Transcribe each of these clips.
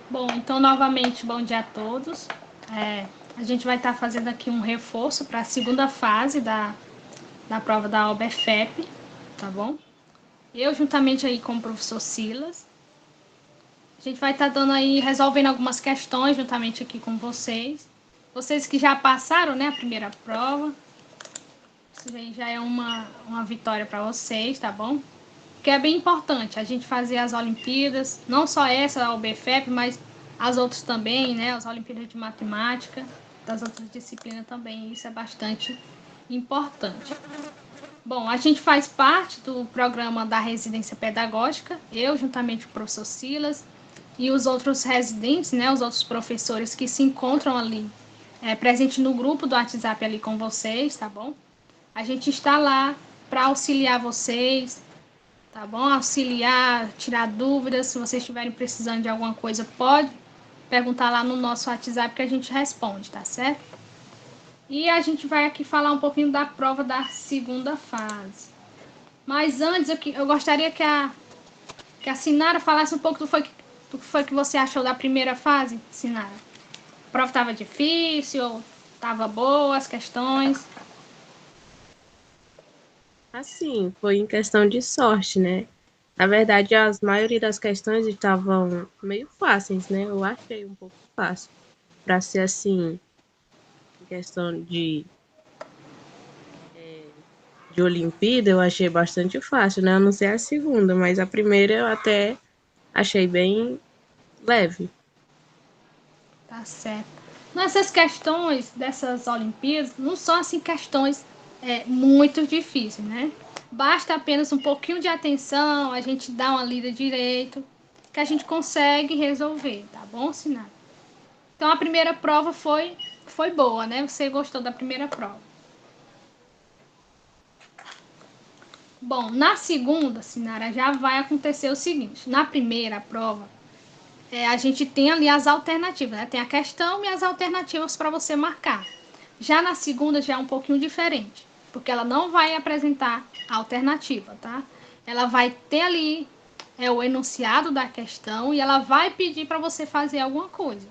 Bom, então, novamente, bom dia a todos. A gente vai estar fazendo aqui um reforço para a segunda fase da prova da OBFEP, tá bom? Eu, juntamente aí com o professor Silas, a gente vai estar dando aí, resolvendo algumas questões juntamente aqui com vocês. Vocês que já passaram, né, a primeira prova, isso aí já é uma vitória para vocês, tá bom? Que é bem importante a gente fazer as Olimpíadas, não só essa, a OBFEP, mas as outras também, né? As Olimpíadas de Matemática, das outras disciplinas também, isso é bastante importante. Bom, a gente faz parte do programa da residência pedagógica, eu juntamente com o professor Silas e os outros residentes, né? Os outros professores que se encontram ali, presente no grupo do WhatsApp ali com vocês, tá bom? A gente está lá para auxiliar vocês, tá bom? Auxiliar, tirar dúvidas. Se vocês estiverem precisando de alguma coisa, pode perguntar lá no nosso WhatsApp que a gente responde, tá certo? E a gente vai aqui falar um pouquinho da prova da segunda fase. Mas antes, eu gostaria que a Sinara falasse um pouco do que foi que você achou da primeira fase, Sinara. A prova estava difícil, estava boa, as questões. Assim, foi em questão de sorte, né? Na verdade, a maioria das questões estavam meio fáceis, né? Eu achei um pouco fácil. Para ser assim, em questão de Olimpíada, eu achei bastante fácil, né? Eu não sei a segunda, mas a primeira eu até achei bem leve. Tá certo. Nessas questões dessas Olimpíadas, não são assim questões muito difíceis, né? Basta apenas um pouquinho de atenção, a gente dá uma lida direito, que a gente consegue resolver, tá bom, Sinara? Então a primeira prova foi boa, né? Você gostou da primeira prova. Bom, na segunda, Sinara, já vai acontecer o seguinte: na primeira prova, a gente tem ali as alternativas, né? Tem a questão e as alternativas para você marcar. Já na segunda já é um pouquinho diferente, porque ela não vai apresentar a alternativa, tá? Ela vai ter ali o enunciado da questão e ela vai pedir para você fazer alguma coisa.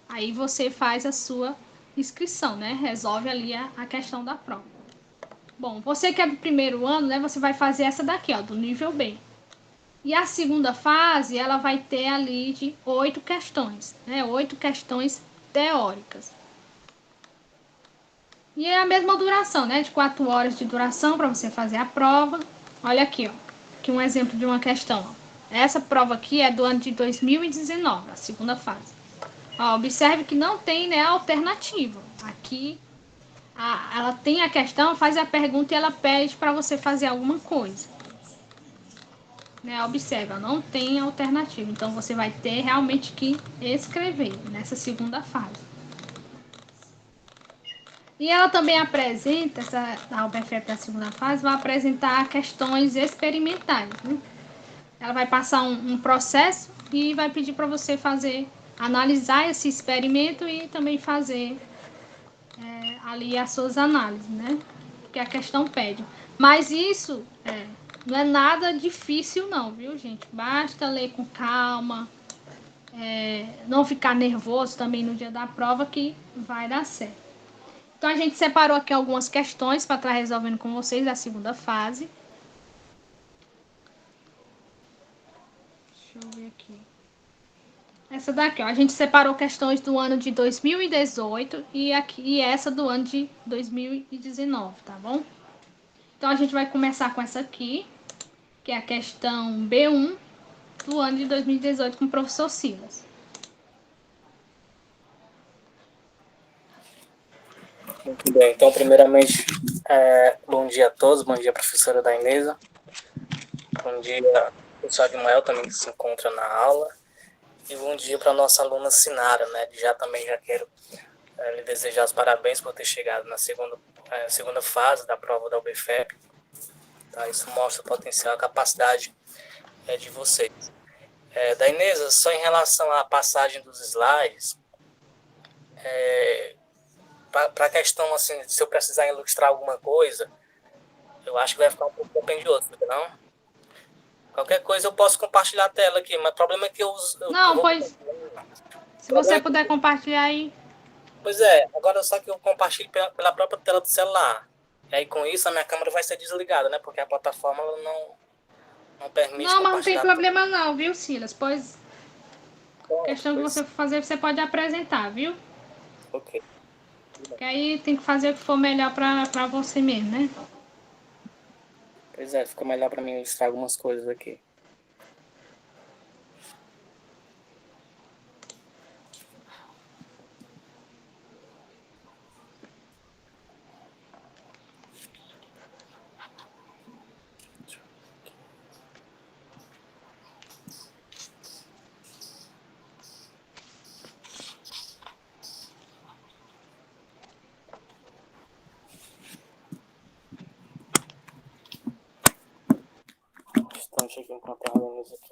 Aí você faz a sua inscrição, né? Resolve ali a questão da prova. Bom, você que é do primeiro ano, né? Você vai fazer essa daqui, ó, do nível B. E a segunda fase, ela vai ter ali de 8 questões, né? 8 questões teóricas. E é a mesma duração, né? De 4 horas de duração para você fazer a prova. Olha aqui, ó. Aqui um exemplo de uma questão. Ó. Essa prova aqui é do ano de 2019, a segunda fase. Ó, observe que não tem, né, alternativa. Aqui ela tem a questão, faz a pergunta e ela pede para você fazer alguma coisa. Né? Observa, não tem alternativa. Então você vai ter realmente que escrever nessa segunda fase. E ela também apresenta, a UBFEP da segunda fase, vai apresentar questões experimentais. Né? Ela vai passar um processo e vai pedir para você fazer, analisar esse experimento e também fazer ali as suas análises, né? Porque a questão pede. Mas isso não é nada difícil não, viu, gente? Basta ler com calma, não ficar nervoso também no dia da prova que vai dar certo. Então a gente separou aqui algumas questões para estar resolvendo com vocês a segunda fase. Deixa eu ver aqui. Essa daqui, ó, a gente separou questões do ano de 2018 e essa do ano de 2019, tá bom? Então a gente vai começar com essa aqui, que é a questão B1 do ano de 2018 com o professor Silas. Muito bem, então, primeiramente, bom dia a todos, bom dia, professora Dainesa, bom dia, professor Agmael, também que se encontra na aula, e bom dia para a nossa aluna Sinara, né? Já quero lhe desejar os parabéns por ter chegado na segunda fase da prova da UBFEP, tá? Isso mostra o potencial, a capacidade de vocês. Dainesa, só em relação à passagem dos slides, para a questão, assim, se eu precisar ilustrar alguma coisa, eu acho que vai ficar um pouco compendioso, não? Qualquer coisa eu posso compartilhar a tela aqui, mas o problema é que eu Não, vou... pois. Se você puder compartilhar aí. Pois é, agora só que eu compartilho pela própria tela do celular. E aí com isso a minha câmera vai ser desligada, né? Porque a plataforma ela não permite Não, mas não tem compartilhar tudo. problema não, viu, Silas? Pois questão que Pois, você for fazer, você pode apresentar, viu? ok. Que aí tem que fazer o que for melhor pra você mesmo, né? Pois é, fica melhor pra mim listar algumas coisas aqui. Instante aqui enquanto eu organizo aqui.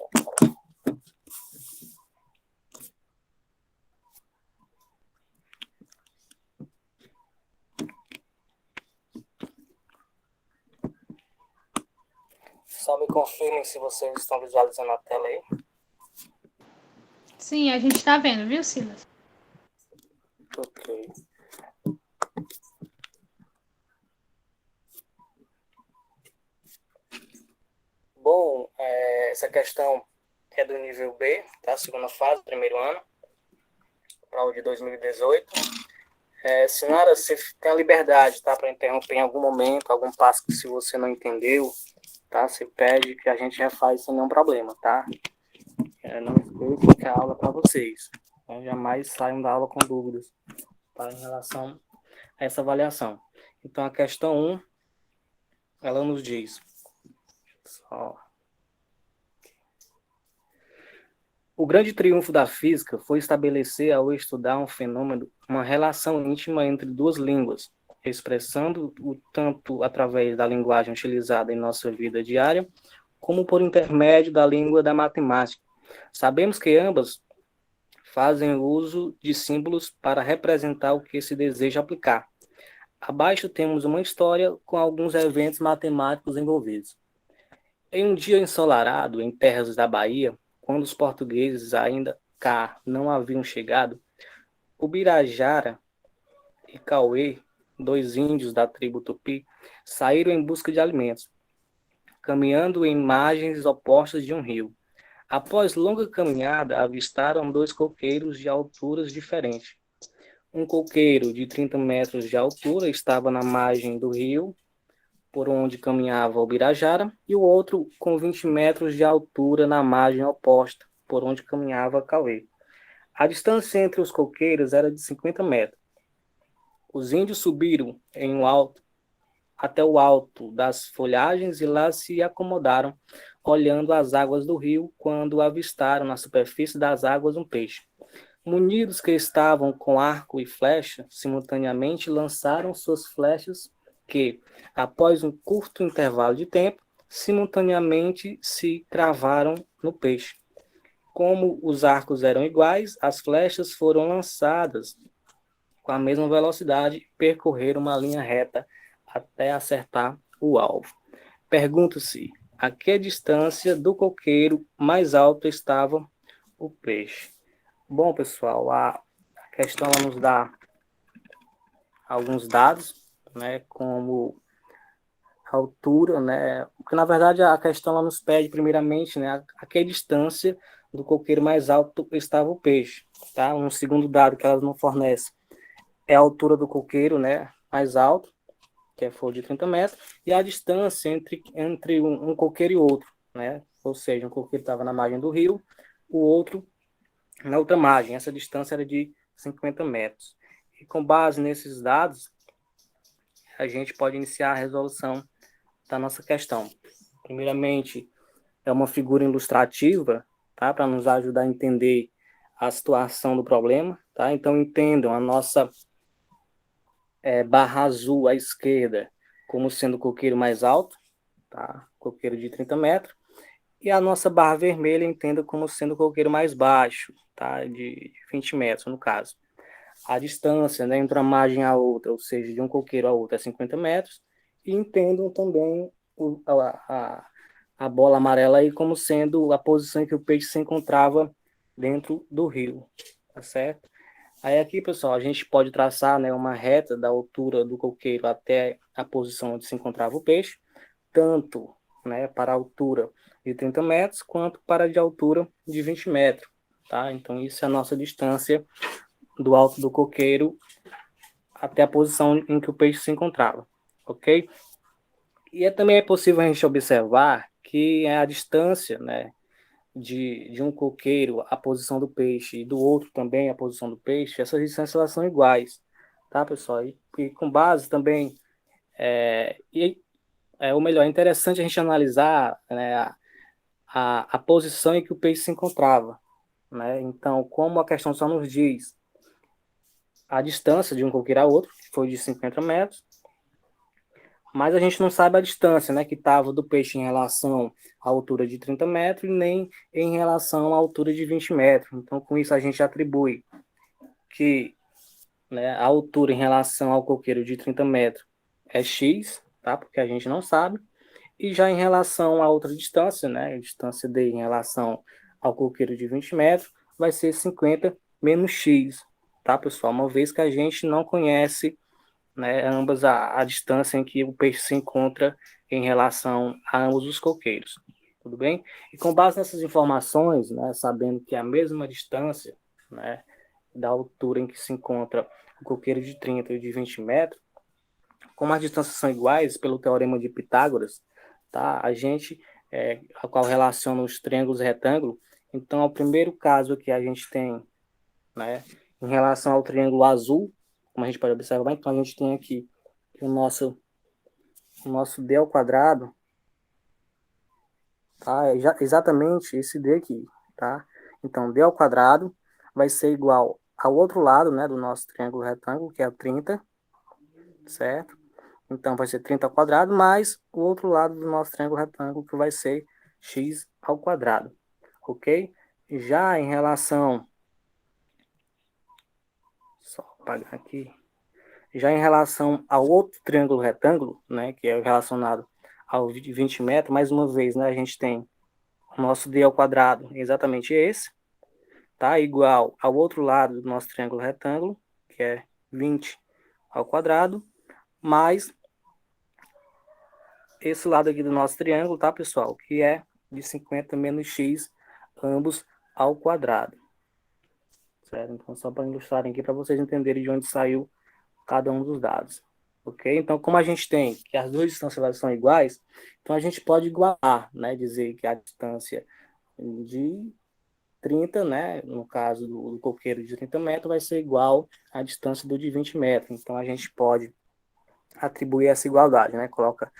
Só me confirmem se vocês estão visualizando a tela aí. Sim, a gente tá vendo, viu, Silas? Ok. Bom, essa questão é do nível B, tá? Segunda fase, primeiro ano, prova de 2018. Senhora, você tem a liberdade, tá? Para interromper em algum momento, algum passo que se você não entendeu, tá? Você pede que a gente refaz sem nenhum problema, tá? Não esqueça que a aula é para vocês. Então, jamais saiam da aula com dúvidas, tá? Em relação a essa avaliação. Então, a questão 1, ela nos diz... Só... O grande triunfo da física foi estabelecer, ao estudar um fenômeno, uma relação íntima entre duas línguas, expressando-o tanto através da linguagem utilizada em nossa vida diária, como por intermédio da língua da matemática. Sabemos que ambas fazem uso de símbolos para representar o que se deseja aplicar. Abaixo temos uma história com alguns eventos matemáticos envolvidos. Em um dia ensolarado, em terras da Bahia, quando os portugueses ainda cá não haviam chegado, Ubirajara e Cauê, dois índios da tribo Tupi, saíram em busca de alimentos, caminhando em margens opostas de um rio. Após longa caminhada, avistaram dois coqueiros de alturas diferentes. Um coqueiro de 30 metros de altura estava na margem do rio, por onde caminhava o Birajara, e o outro com 20 metros de altura na margem oposta, por onde caminhava Cauê. A distância entre os coqueiros era de 50 metros. Os índios subiram até o alto das folhagens e lá se acomodaram, olhando as águas do rio, quando avistaram na superfície das águas um peixe. Munidos que estavam com arco e flecha, simultaneamente lançaram suas flechas que, após um curto intervalo de tempo, simultaneamente se cravaram no peixe. Como os arcos eram iguais, as flechas foram lançadas com a mesma velocidade e percorreram uma linha reta até acertar o alvo. Pergunta-se a que distância do coqueiro mais alto estava o peixe. Bom, pessoal, a questão ela nos dá alguns dados, né, como a altura, né, porque na verdade a questão ela nos pede primeiramente, né, a que distância do coqueiro mais alto estava o peixe, tá? Um segundo dado que ela não fornece é a altura do coqueiro, né, mais alto, que for de 30 metros, e a distância entre um coqueiro e outro, né? Ou seja, um coqueiro estava na margem do rio, o outro na outra margem. Essa distância era de 50 metros. E com base nesses dados, a gente pode iniciar a resolução da nossa questão. Primeiramente, é uma figura ilustrativa, tá? Para nos ajudar a entender a situação do problema, tá? Então, entendam a nossa barra azul à esquerda como sendo o coqueiro mais alto, tá? Coqueiro de 30 metros. E a nossa barra vermelha entenda como sendo o coqueiro mais baixo, tá? De 20 metros, no caso. A distância, né, entre uma margem a outra, ou seja, de um coqueiro a outro, é 50 metros. E entendam também a bola amarela aí como sendo a posição em que o peixe se encontrava dentro do rio, tá certo? Aí aqui, pessoal, a gente pode traçar, né, uma reta da altura do coqueiro até a posição onde se encontrava o peixe, tanto, né, para a altura de 30 metros, quanto para a de altura de 20 metros, tá? Então, isso é a nossa distância do alto do coqueiro até a posição em que o peixe se encontrava, ok? E também é possível a gente observar que a distância, né, de um coqueiro a posição do peixe e do outro também a posição do peixe, essas distâncias elas são iguais, tá, pessoal? E com base também, ou melhor, é interessante a gente analisar, né, a posição em que o peixe se encontrava, né? Então, como a questão só nos diz a distância de um coqueiro a outro, que foi de 50 metros, mas a gente não sabe a distância, né, que estava do peixe em relação à altura de 30 metros, nem em relação à altura de 20 metros. Então, com isso, a gente atribui que, né, a altura em relação ao coqueiro de 30 metros é x, tá? Porque a gente não sabe. E já em relação a outra distância, né, a distância d em relação ao coqueiro de 20 metros, vai ser 50 menos x, tá, pessoal? Uma vez que a gente não conhece, né, ambas a distância em que o peixe se encontra em relação a ambos os coqueiros, tudo bem? E com base nessas informações, né, sabendo que é a mesma distância, né, da altura em que se encontra o coqueiro de 30 e de 20 metros, como as distâncias são iguais pelo teorema de Pitágoras, tá? A gente, a qual relaciona os triângulos retângulos, então, o primeiro caso que a gente tem, né, em relação ao triângulo azul, como a gente pode observar, então a gente tem aqui o nosso d ao quadrado, tá? É exatamente esse d aqui, tá? Então, d ao quadrado vai ser igual ao outro lado, né, do nosso triângulo retângulo, que é o 30, certo? Então, vai ser 30 ao quadrado, mais o outro lado do nosso triângulo retângulo, que vai ser x ao quadrado, ok? Já em relação... Só apagar aqui. Já em relação ao outro triângulo retângulo, né, que é relacionado ao 20 metros, mais uma vez, né, a gente tem o nosso d ao quadrado, exatamente esse, tá? Igual ao outro lado do nosso triângulo retângulo, que é 20 ao quadrado, mais esse lado aqui do nosso triângulo, tá, pessoal? Que é de 50 menos x, ambos ao quadrado. Certo? Então, só para ilustrar aqui, para vocês entenderem de onde saiu cada um dos dados. Ok? Então, como a gente tem que as duas distâncias elas são iguais, então a gente pode igualar, né? Dizer que a distância de 30, né? No caso do coqueiro de 30 metros, vai ser igual à distância do de 20 metros. Então, a gente pode atribuir essa igualdade, né? Coloca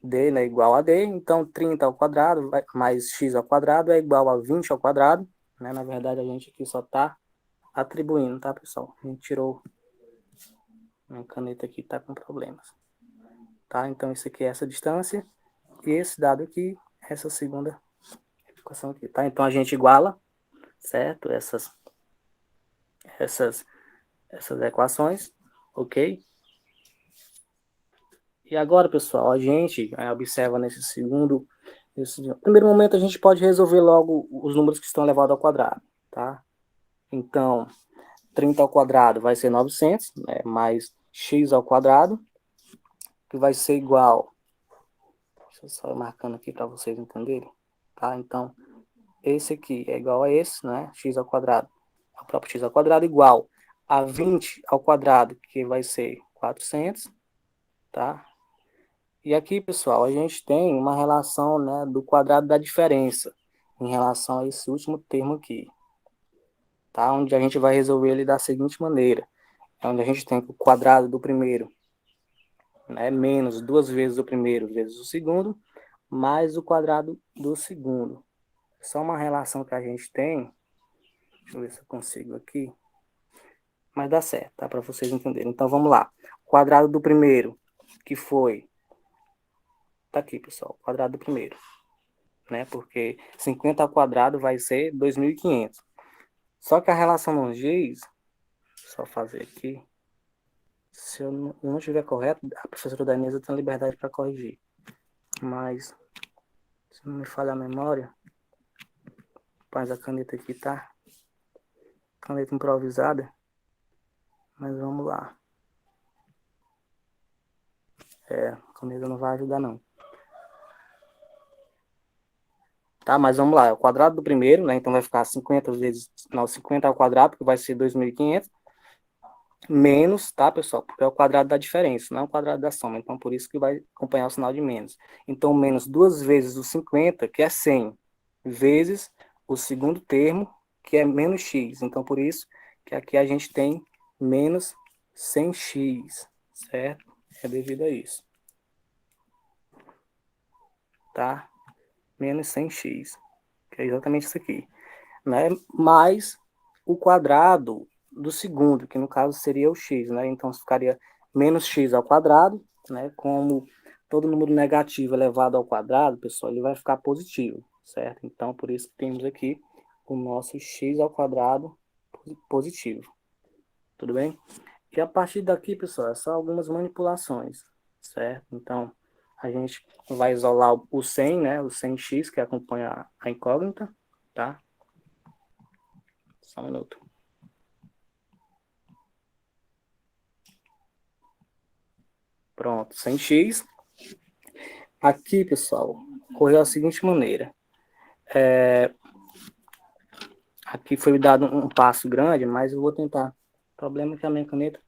d, né, igual a d, então 30 ao quadrado mais x ao quadrado é igual a 20 ao quadrado, né? Na verdade, a gente aqui só está atribuindo, tá, pessoal? A gente tirou minha caneta aqui, tá com problemas. Tá? Então, isso aqui é essa distância. E esse dado aqui, essa segunda equação aqui, tá? Então, a gente iguala, certo? Essas equações, ok? E agora, pessoal, a gente observa no primeiro momento, a gente pode resolver logo os números que estão elevados ao quadrado, tá? Então, 30 ao quadrado vai ser 900, né? Mais x ao quadrado, que vai ser igual... Deixa eu só ir marcando aqui para vocês entenderem, tá? Então, esse aqui é igual a esse, né? X ao quadrado, o próprio x ao quadrado, igual a 20 ao quadrado, que vai ser 400, tá? E aqui, pessoal, a gente tem uma relação, né, do quadrado da diferença em relação a esse último termo aqui, tá? Onde a gente vai resolver ele da seguinte maneira, onde a gente tem que o quadrado do primeiro, né, menos duas vezes o primeiro vezes o segundo, mais o quadrado do segundo. Só uma relação que a gente tem. Deixa eu ver se eu consigo aqui. Mas dá certo, tá? Para vocês entenderem. Então, vamos lá. Quadrado do primeiro, que foi... Tá aqui, pessoal. Quadrado do primeiro. Né? Porque 50 ao quadrado vai ser 2.500. Só que a relação nos diz... Só fazer aqui. Se eu não estiver correto, a professora Danisa tem liberdade para corrigir. Mas, se não me falha a memória... Mas a caneta aqui tá caneta improvisada, mas vamos lá. A caneta não vai ajudar, não. Tá, mas vamos lá. É o quadrado do primeiro, né? Então vai ficar 50 vezes... Não, 50 ao quadrado, que vai ser 2.500. Menos, tá, pessoal? Porque é o quadrado da diferença, não é o quadrado da soma. Então, por isso que vai acompanhar o sinal de menos. Então, menos 2 vezes o 50, que é 100, vezes o segundo termo, que é menos x. Então, por isso que aqui a gente tem menos 100x, certo? É devido a isso. Tá? Menos 100x, que é exatamente isso aqui. Né? Mais o quadrado do segundo, que no caso seria o x, né? Então ficaria menos x ao quadrado, né? Como todo número negativo elevado ao quadrado, pessoal, ele vai ficar positivo, certo? Então por isso que temos aqui o nosso x ao quadrado positivo. Tudo bem? E a partir daqui, pessoal, é só algumas manipulações, certo? Então a gente vai isolar o 100, né? O 100x, que acompanha a incógnita, tá? Só um minuto. Pronto, 100x. Aqui, pessoal, ocorreu da seguinte maneira. Aqui foi dado um passo grande, mas eu vou tentar. O problema é que a minha caneta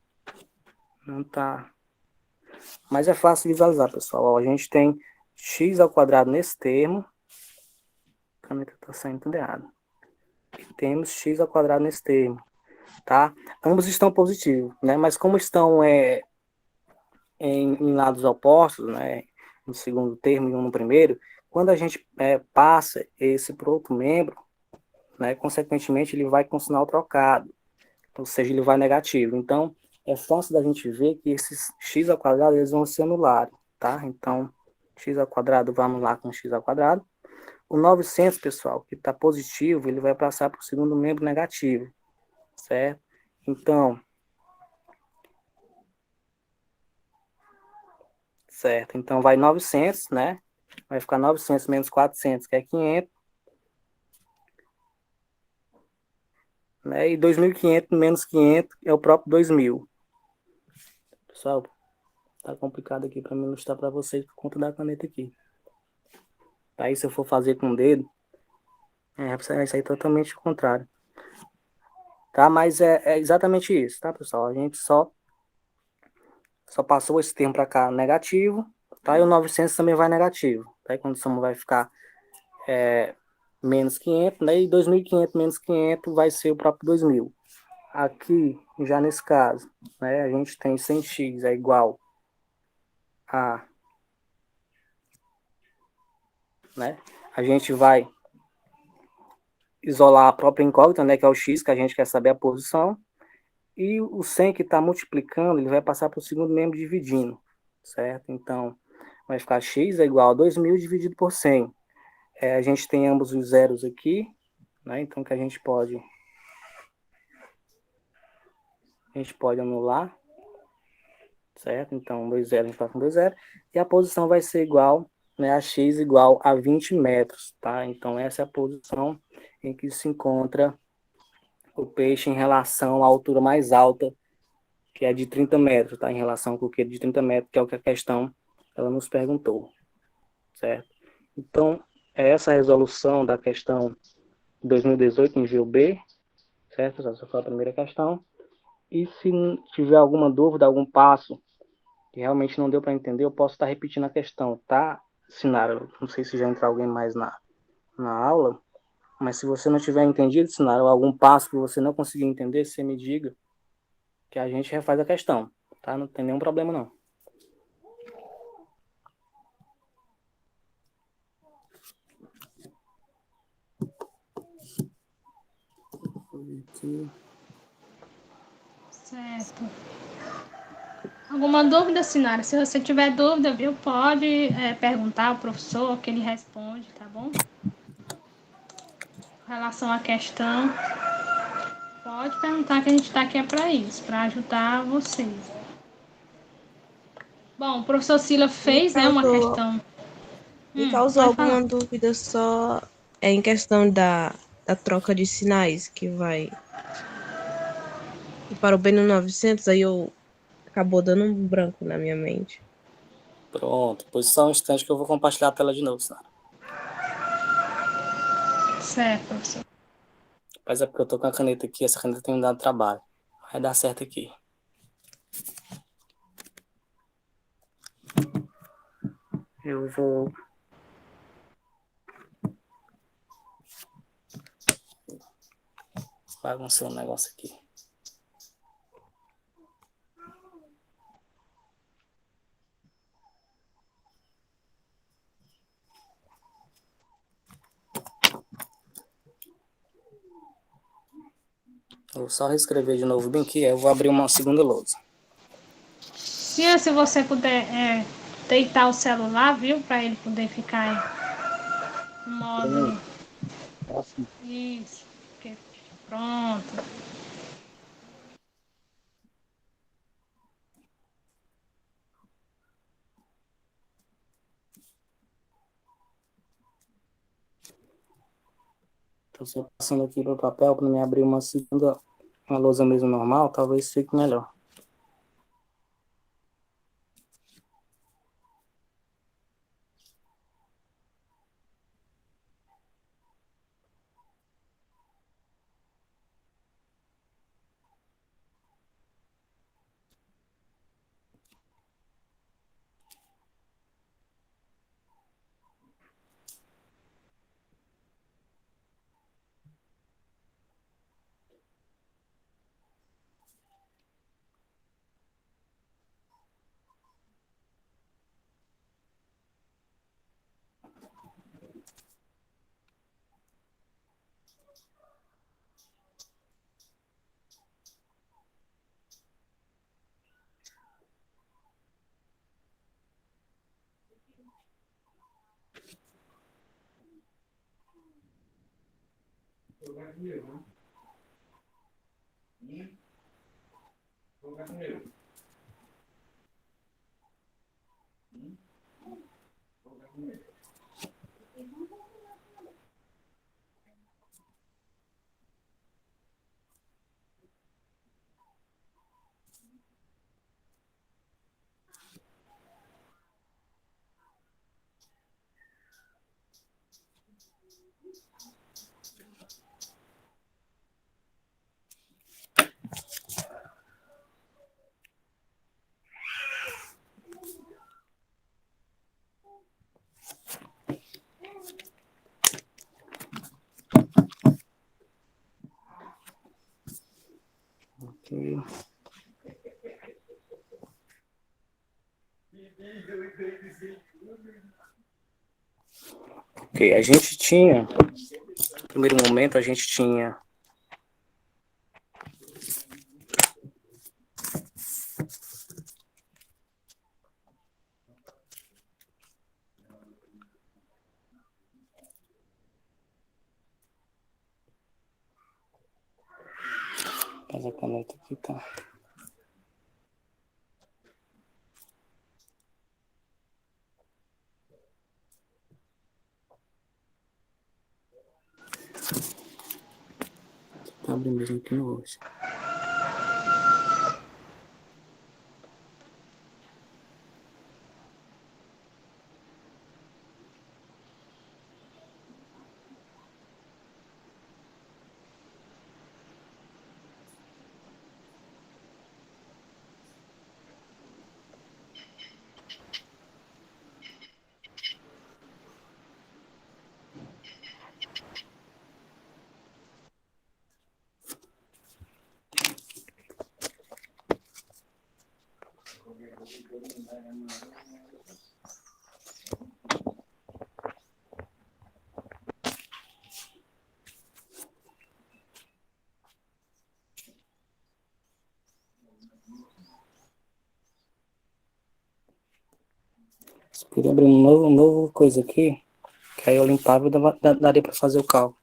não tá... Mas é fácil visualizar, pessoal. Ó, a gente tem x ao quadrado nesse termo. A caneta tá saindo tudo errado. E temos x ao quadrado nesse termo, tá? Ambos estão positivos, né? Mas como estão em lados opostos, né? No segundo termo e um no primeiro, quando a gente passa esse para outro membro, né? Consequentemente, ele vai com sinal trocado, ou seja, ele vai negativo. Então, é fácil da gente ver que esses x ao quadrado eles vão se anular, tá? Então, x ao quadrado vai anular com x ao quadrado. O 900, pessoal, que está positivo, ele vai passar para o segundo membro negativo, certo? Então, certo? Então, vai 900, né? Vai ficar 900 menos 400, que é 500. Né? E 2.500 menos 500 é o próprio 2.000. Pessoal, tá complicado aqui para mim ilustrar para vocês por conta da caneta aqui. Aí, se eu for fazer com o dedo, vai sair totalmente o contrário. Tá? Mas é exatamente isso, tá, pessoal? A gente só passou esse termo para cá negativo, tá? E o 900 também vai negativo. Tá? E quando a soma vai ficar menos 500, né? E 2.500 menos 500 vai ser o próprio 2.000. Aqui, já nesse caso, né? A gente tem 100x é igual a... Né? A gente vai isolar a própria incógnita, né? Que é o x, que a gente quer saber a posição. E o 100 que está multiplicando, ele vai passar para o segundo membro dividindo, certo? Então, vai ficar x é igual a 2.000 dividido por 100. A gente tem ambos os zeros aqui, né? Então, que a gente pode anular, certo? Então, 2 zeros, a gente passa com 2 zeros. E a posição vai ser igual, né? A x igual a 20 metros, tá? Então, essa é a posição em que se encontra o peixe em relação à altura mais alta, que é de 30 metros, tá? Em relação ao coqueiro de 30 metros, que é o que a questão ela nos perguntou, certo? Então, essa resolução da questão 2018 envio B, certo? Essa foi a primeira questão. E se tiver alguma dúvida, algum passo que realmente não deu para entender, eu posso estar repetindo a questão, tá, Sinara? Não sei se já entra alguém mais na aula, mas se você não tiver entendido, Sinara, ou algum passo que você não conseguiu entender, você me diga, que a gente refaz a questão, tá? Não tem nenhum problema, não. Certo. Alguma dúvida, Sinara? Se você tiver dúvida, viu, pode perguntar ao professor, que ele responde, tá bom? Com relação à questão, pode perguntar, que a gente está aqui para isso, para ajudar vocês. Bom, o professor Sila fez, uma questão. Me causou alguma dúvida só em questão da troca de sinais que vai e parou bem no 900, aí eu acabou dando um branco na minha mente. Pronto, pois só um instante que eu vou compartilhar a tela de novo, Sara. Certo, professor. Mas é porque eu tô com a caneta aqui, essa caneta tem me dado trabalho. Vai dar certo aqui. Eu vou... bagunçar um negócio aqui. Eu vou só reescrever de novo bem aqui, aí eu vou abrir uma segunda lousa. Sim, se você puder deitar o celular, viu? Para ele poder ficar em modo... Isso. Pronto. Tô só passando aqui para o papel para me abrir uma segunda, uma lousa mesmo normal, talvez fique melhor. Ok. Ok, a gente tinha, no primeiro momento, a gente tinha mas a caneta aqui tá. Tá abrindo mesmo aqui no hoje. Queria abrir um novo coisa aqui, que aí eu limpava e daria para fazer o cálculo.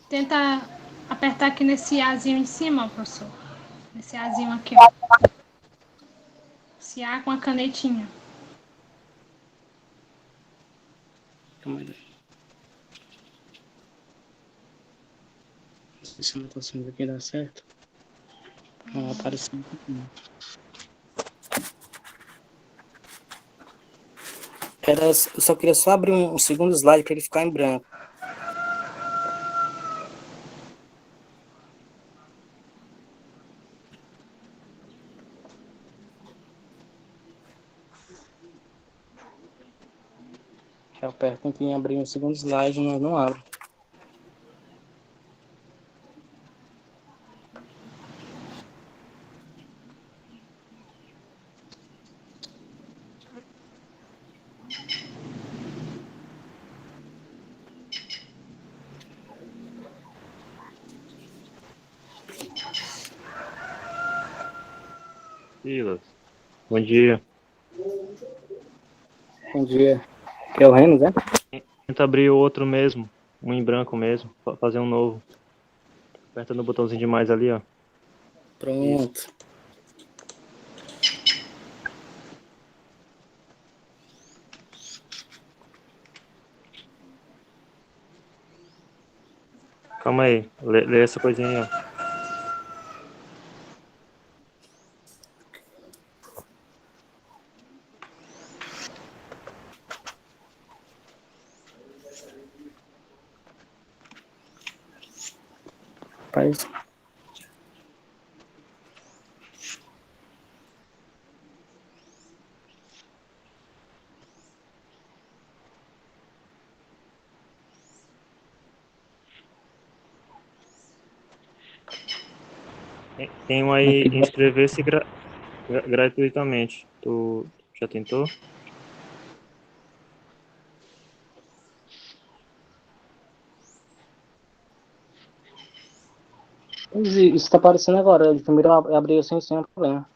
Tenta apertar aqui nesse Azinho em cima, ó, professor. Nesse Azinho aqui, ó. Esse A com a canetinha. Calma aí. Não sei se não consigo aqui dar certo. Não apareceu um pouquinho. Eu só queria só abrir um segundo slide para ele ficar em branco. Eu aperto aqui em abrir um segundo slide, mas não abre. Silas, bom dia. Bom dia. Que é o Renos, né? Tenta abrir o outro mesmo, um em branco mesmo, fazer um novo. Aperta no botãozinho de mais ali, ó. Pronto. Calma aí, lê essa coisinha aí, ó. Rapaz. Tem um aí, inscrever-se gratuitamente. Tu já tentou? Isso está aparecendo agora. Primeiro eu abri assim sem problema.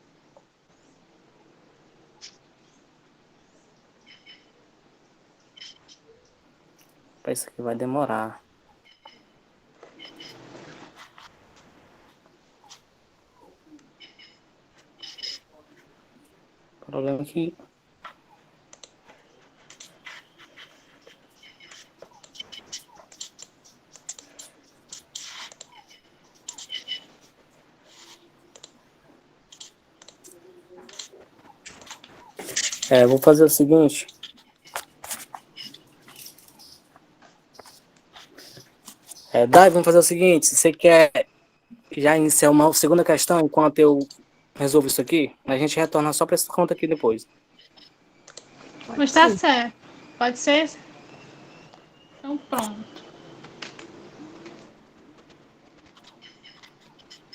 Isso aqui vai demorar. O problema é que... vou fazer o seguinte. Dai, vamos fazer o seguinte. Se você quer já iniciar uma segunda questão enquanto eu resolvo isso aqui, a gente retorna só para essa conta aqui depois. Mas tá certo. Pode ser? Então pronto.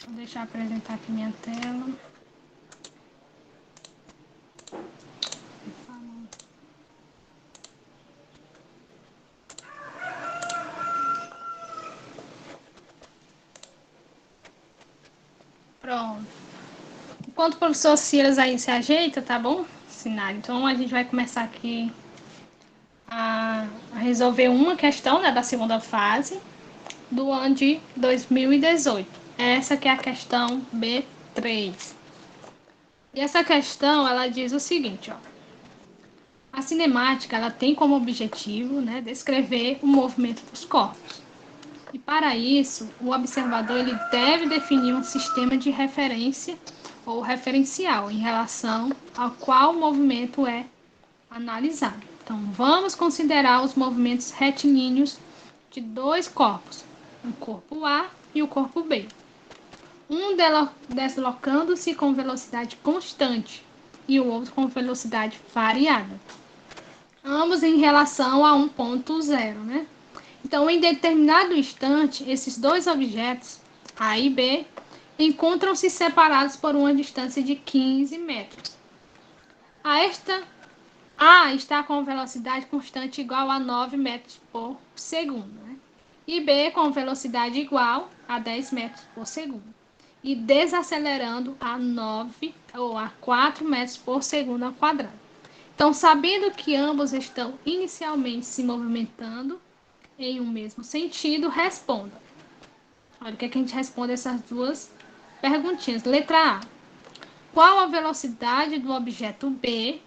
Vou deixar apresentar aqui minha tela. Pronto. Enquanto o professor Silas aí se ajeita, tá bom? Sinal. Então a gente vai começar aqui a resolver uma questão, né, da segunda fase do ano de 2018. Essa que é a questão B3. E essa questão, ela diz o seguinte, ó. A cinemática, ela tem como objetivo, né, descrever o movimento dos corpos. E para isso, o observador ele deve definir um sistema de referência ou referencial em relação ao qual o movimento é analisado. Então, vamos considerar os movimentos retilíneos de dois corpos, o corpo A e o corpo B. Um deslocando-se com velocidade constante e o outro com velocidade variada. Ambos em relação a um ponto zero, né? Então, em determinado instante, esses dois objetos, A e B, encontram-se separados por uma distância de 15 metros. A está com velocidade constante igual a 9 metros por segundo, né? E B com velocidade igual a 10 metros por segundo. E desacelerando a 9 ou a 4 metros por segundo ao quadrado. Então, sabendo que ambos estão inicialmente se movimentando em um mesmo sentido, responda. Olha o que, é que a gente responde essas duas perguntinhas. Letra A. Qual a velocidade do objeto B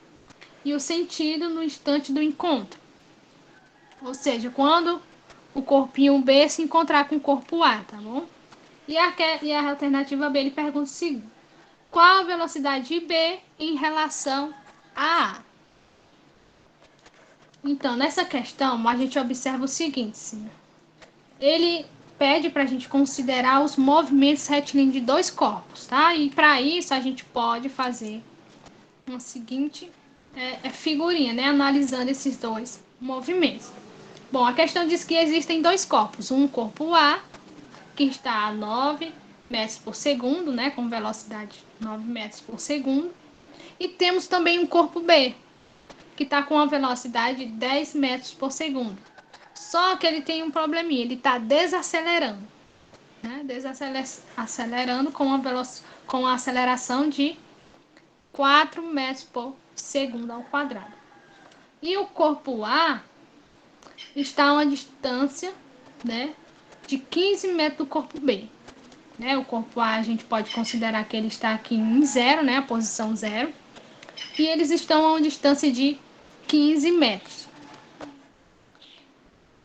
e o sentido no instante do encontro? Ou seja, quando o corpinho B se encontrar com o corpo A, tá bom? E a alternativa B, ele pergunta o seguinte: qual a velocidade de B em relação a A? Então, nessa questão, a gente observa o seguinte, sim. Ele pede para a gente considerar os movimentos retilíneos de dois corpos, tá? E para isso, a gente pode fazer uma seguinte figurinha, né? Analisando esses dois movimentos. Bom, a questão diz que existem dois corpos. Um corpo A, que está a 9 metros por segundo, né? Com velocidade 9 metros por segundo. E temos também um corpo B, que está com a velocidade de 10 metros por segundo. Só que ele tem um probleminha, ele está desacelerando. Né? Desacelerando com a aceleração de 4 metros por segundo ao quadrado. E o corpo A está a uma distância, né, de 15 metros do corpo B. Né? O corpo A a gente pode considerar que ele está aqui em zero, né, a posição zero. E eles estão a uma distância de 15 metros.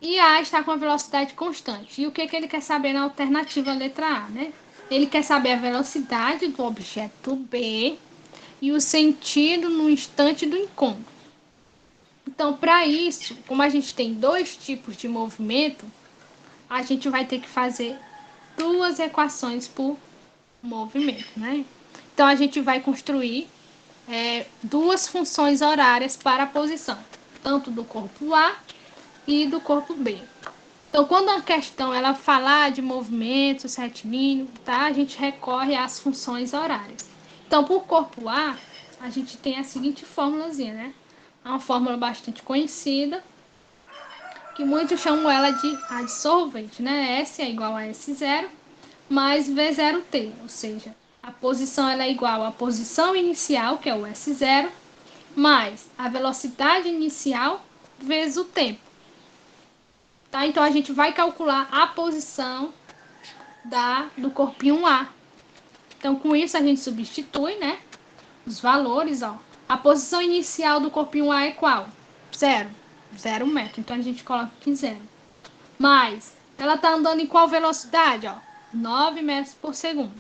E A está com a velocidade constante. E o que, que ele quer saber na alternativa letra A, né? Ele quer saber a velocidade do objeto B e o sentido no instante do encontro. Então, para isso, como a gente tem dois tipos de movimento, a gente vai ter que fazer duas equações por movimento, né? Então, a gente vai construir duas funções horárias para a posição, tanto do corpo A e do corpo B. Então, quando a questão ela falar de movimentos retilíneos, tá? A gente recorre às funções horárias. Então, por corpo A, a gente tem a seguinte fórmulazinha, né? É uma fórmula bastante conhecida, que muitos chamam ela de adsorvente, né? S é igual a S0 mais V0T, ou seja, a posição ela é igual à posição inicial, que é o S0, mais a velocidade inicial vezes o tempo. Tá? Então, a gente vai calcular a posição do corpinho A. Então, com isso, a gente substitui, né, os valores. Ó. A posição inicial do corpinho A é qual? 0. 0 metro. Então, a gente coloca aqui 0. Mas, ela está andando em qual velocidade? Ó? 9 metros por segundo.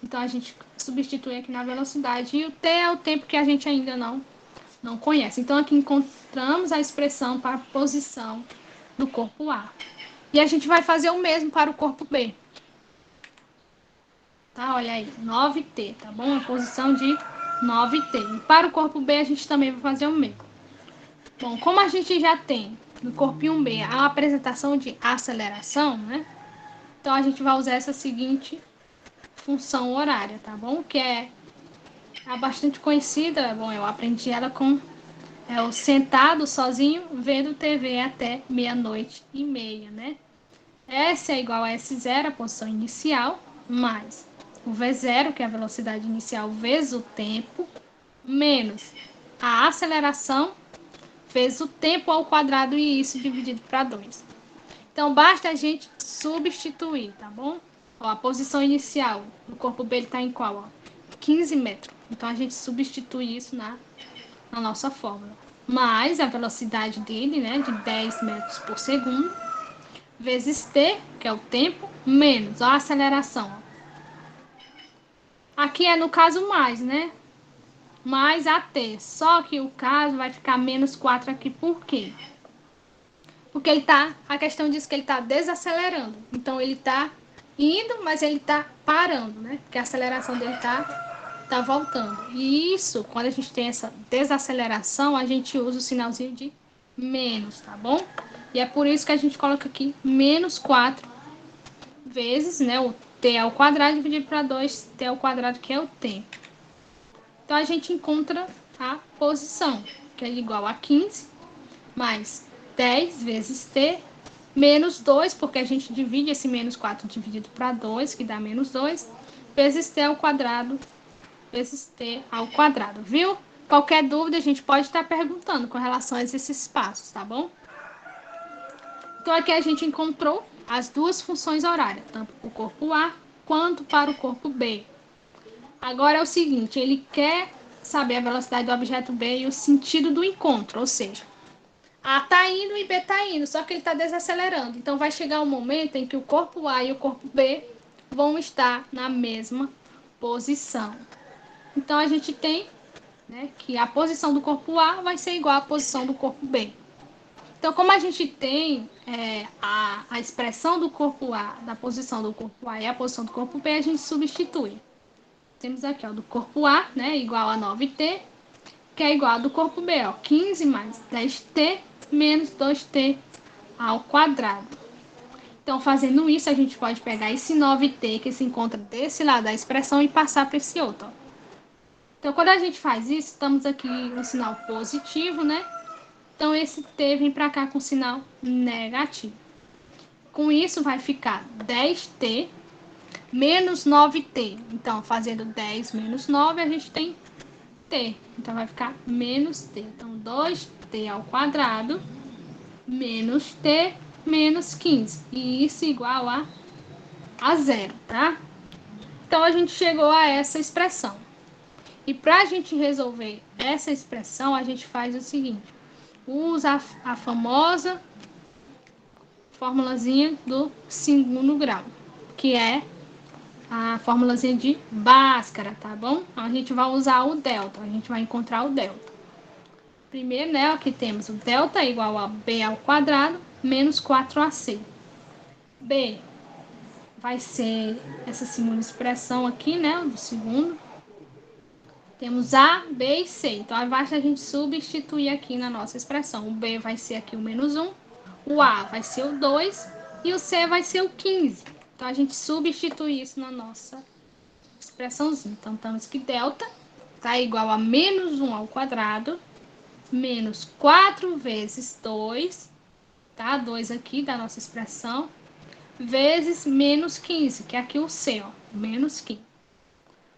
Então, a gente substitui aqui na velocidade. E o T é o tempo que a gente ainda não conhece. Então, aqui encontramos a expressão para a posição do corpo A. E a gente vai fazer o mesmo para o corpo B. Tá? Olha aí, 9T, tá bom? A posição de 9T. E para o corpo B, a gente também vai fazer o mesmo. Bom, como a gente já tem no corpinho B a apresentação de aceleração, né? Então, a gente vai usar essa seguinte função horária, tá bom? Que é bastante conhecida. Bom, eu aprendi ela com o sentado sozinho vendo TV até 00:30, né? S é igual a S0, a posição inicial, mais o V0, que é a velocidade inicial, vezes o tempo, menos a aceleração, vezes o tempo ao quadrado, e isso dividido para 2. Então, basta a gente substituir, tá bom? Ó, a posição inicial do corpo B está em qual? Ó? 15 metros. Então, a gente substitui isso na nossa fórmula. Mais a velocidade dele, né, de 10 metros por segundo, vezes T, que é o tempo, menos a aceleração. Aqui é no caso mais, né? Mais AT. Só que o caso vai ficar menos 4 aqui. Por quê? Porque a questão diz que ele está desacelerando. Então, ele está indo, mas ele está parando, né? Porque a aceleração dele tá voltando. E isso, quando a gente tem essa desaceleração, a gente usa o sinalzinho de menos, tá bom? E é por isso que a gente coloca aqui menos 4 vezes, né, o t ao quadrado dividido para 2t ao quadrado, que é o tempo. Então, a gente encontra a posição, que é igual a 15, mais 10 vezes t, menos 2, porque a gente divide esse menos 4 dividido para 2, que dá menos 2, vezes t ao quadrado, vezes t ao quadrado, viu? Qualquer dúvida, a gente pode estar perguntando com relação a esses passos, tá bom? Então, aqui a gente encontrou as duas funções horárias, tanto para o corpo A quanto para o corpo B. Agora é o seguinte, ele quer saber a velocidade do objeto B e o sentido do encontro, ou seja, A está indo e B está indo, só que ele está desacelerando. Então vai chegar um momento em que o corpo A e o corpo B vão estar na mesma posição. Então a gente tem, né, que a posição do corpo A vai ser igual à posição do corpo B. Então, como a gente tem a expressão do corpo A, da posição do corpo A e a posição do corpo B, a gente substitui. Temos aqui, ó, do corpo A, né, igual a 9t, que é igual ao do corpo B, ó, 15 mais 10t menos 2t ao quadrado. Então, fazendo isso, a gente pode pegar esse 9t que se encontra desse lado da expressão e passar para esse outro, ó. Então, quando a gente faz isso, estamos aqui no sinal positivo, né? Então, esse t vem para cá com sinal negativo. Com isso, vai ficar 10t menos 9t. Então, fazendo 10 menos 9, a gente tem t. Então, vai ficar menos t. Então, 2t ao quadrado menos t menos 15. E isso igual a zero, tá? Então, a gente chegou a essa expressão. E para a gente resolver essa expressão, a gente faz o seguinte. Usa a famosa formulazinha do segundo grau, que é a formulazinha de Bhaskara, tá bom? Então, a gente vai usar o delta, a gente vai encontrar o delta. Primeiro, né, aqui temos o delta igual a B ao quadrado menos 4AC. B vai ser essa segunda expressão aqui, né, do segundo. Temos A, B e C. Então, basta a gente substituir aqui na nossa expressão. O B vai ser aqui o menos 1, o A vai ser o 2 e o C vai ser o 15. Então, a gente substitui isso na nossa expressãozinha. Então, temos que delta está igual a menos 1 ao quadrado, menos 4 vezes 2, tá? 2 aqui da nossa expressão, vezes menos 15, que é aqui o C, ó, menos 15.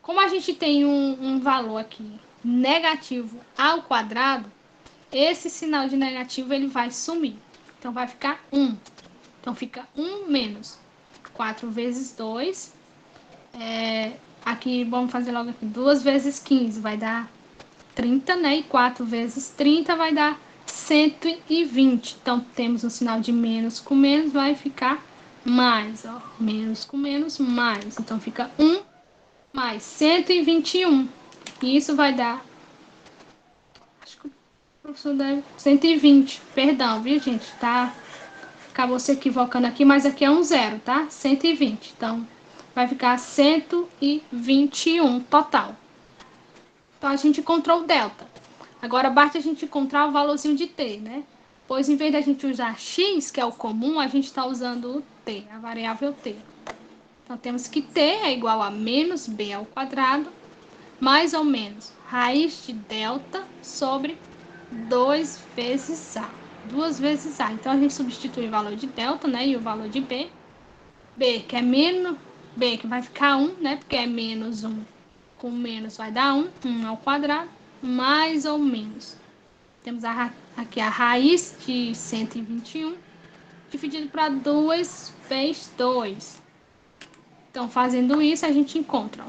Como a gente tem um valor aqui negativo ao quadrado, esse sinal de negativo ele vai sumir. Então, vai ficar 1. Então, fica 1 menos 4 vezes 2. Aqui, vamos fazer logo aqui. 2 vezes 15 vai dar 30, né? E 4 vezes 30 vai dar 120. Então, temos um sinal de menos com menos, vai ficar mais, ó. Menos com menos, mais. Então, fica 1 mais 121. E isso vai dar... Acho que o professor deve... 120. Perdão, viu, gente? Tá? Acabou se equivocando aqui, mas aqui é um zero, tá? 120. Então, vai ficar 121 total. Então, a gente encontrou o delta. Agora, basta a gente encontrar o valorzinho de t, né? Pois, em vez da gente usar x, que é o comum, a gente está usando o t, a variável t. Então, temos que t é igual a menos b ao quadrado, mais ou menos raiz de delta sobre 2 vezes a. 2 vezes a. Então, a gente substitui o valor de delta, né? E o valor de b. B, que é menos... B, que vai ficar 1, né? Porque é menos 1 com menos vai dar 1. 1 ao quadrado, mais ou menos. Temos aqui a raiz de 121, dividido para 2 vezes 2. Então, fazendo isso, a gente encontra, ó.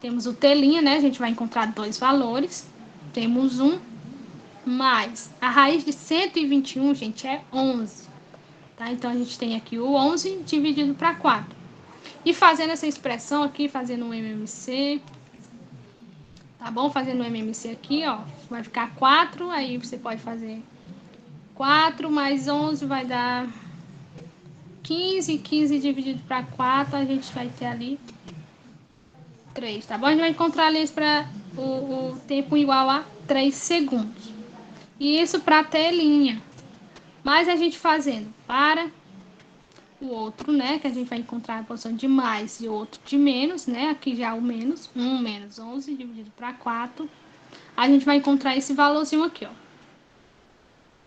Temos o t', né? A gente vai encontrar dois valores. Temos 1 mais a raiz de 121, gente, é 11. Tá? Então, a gente tem aqui o 11 dividido para 4. E fazendo essa expressão aqui, fazendo um MMC, tá bom? Fazendo um MMC aqui, ó, vai ficar 4, aí você pode fazer 4 mais 11 vai dar 15, 15 dividido para 4, a gente vai ter ali 3, tá bom? A gente vai encontrar ali para o tempo igual a 3 segundos. E isso para t'. Mas a gente fazendo para o outro, né, que a gente vai encontrar a posição de mais e o outro de menos, né, aqui já o menos, 1 menos 11 dividido para 4, a gente vai encontrar esse valorzinho aqui, ó,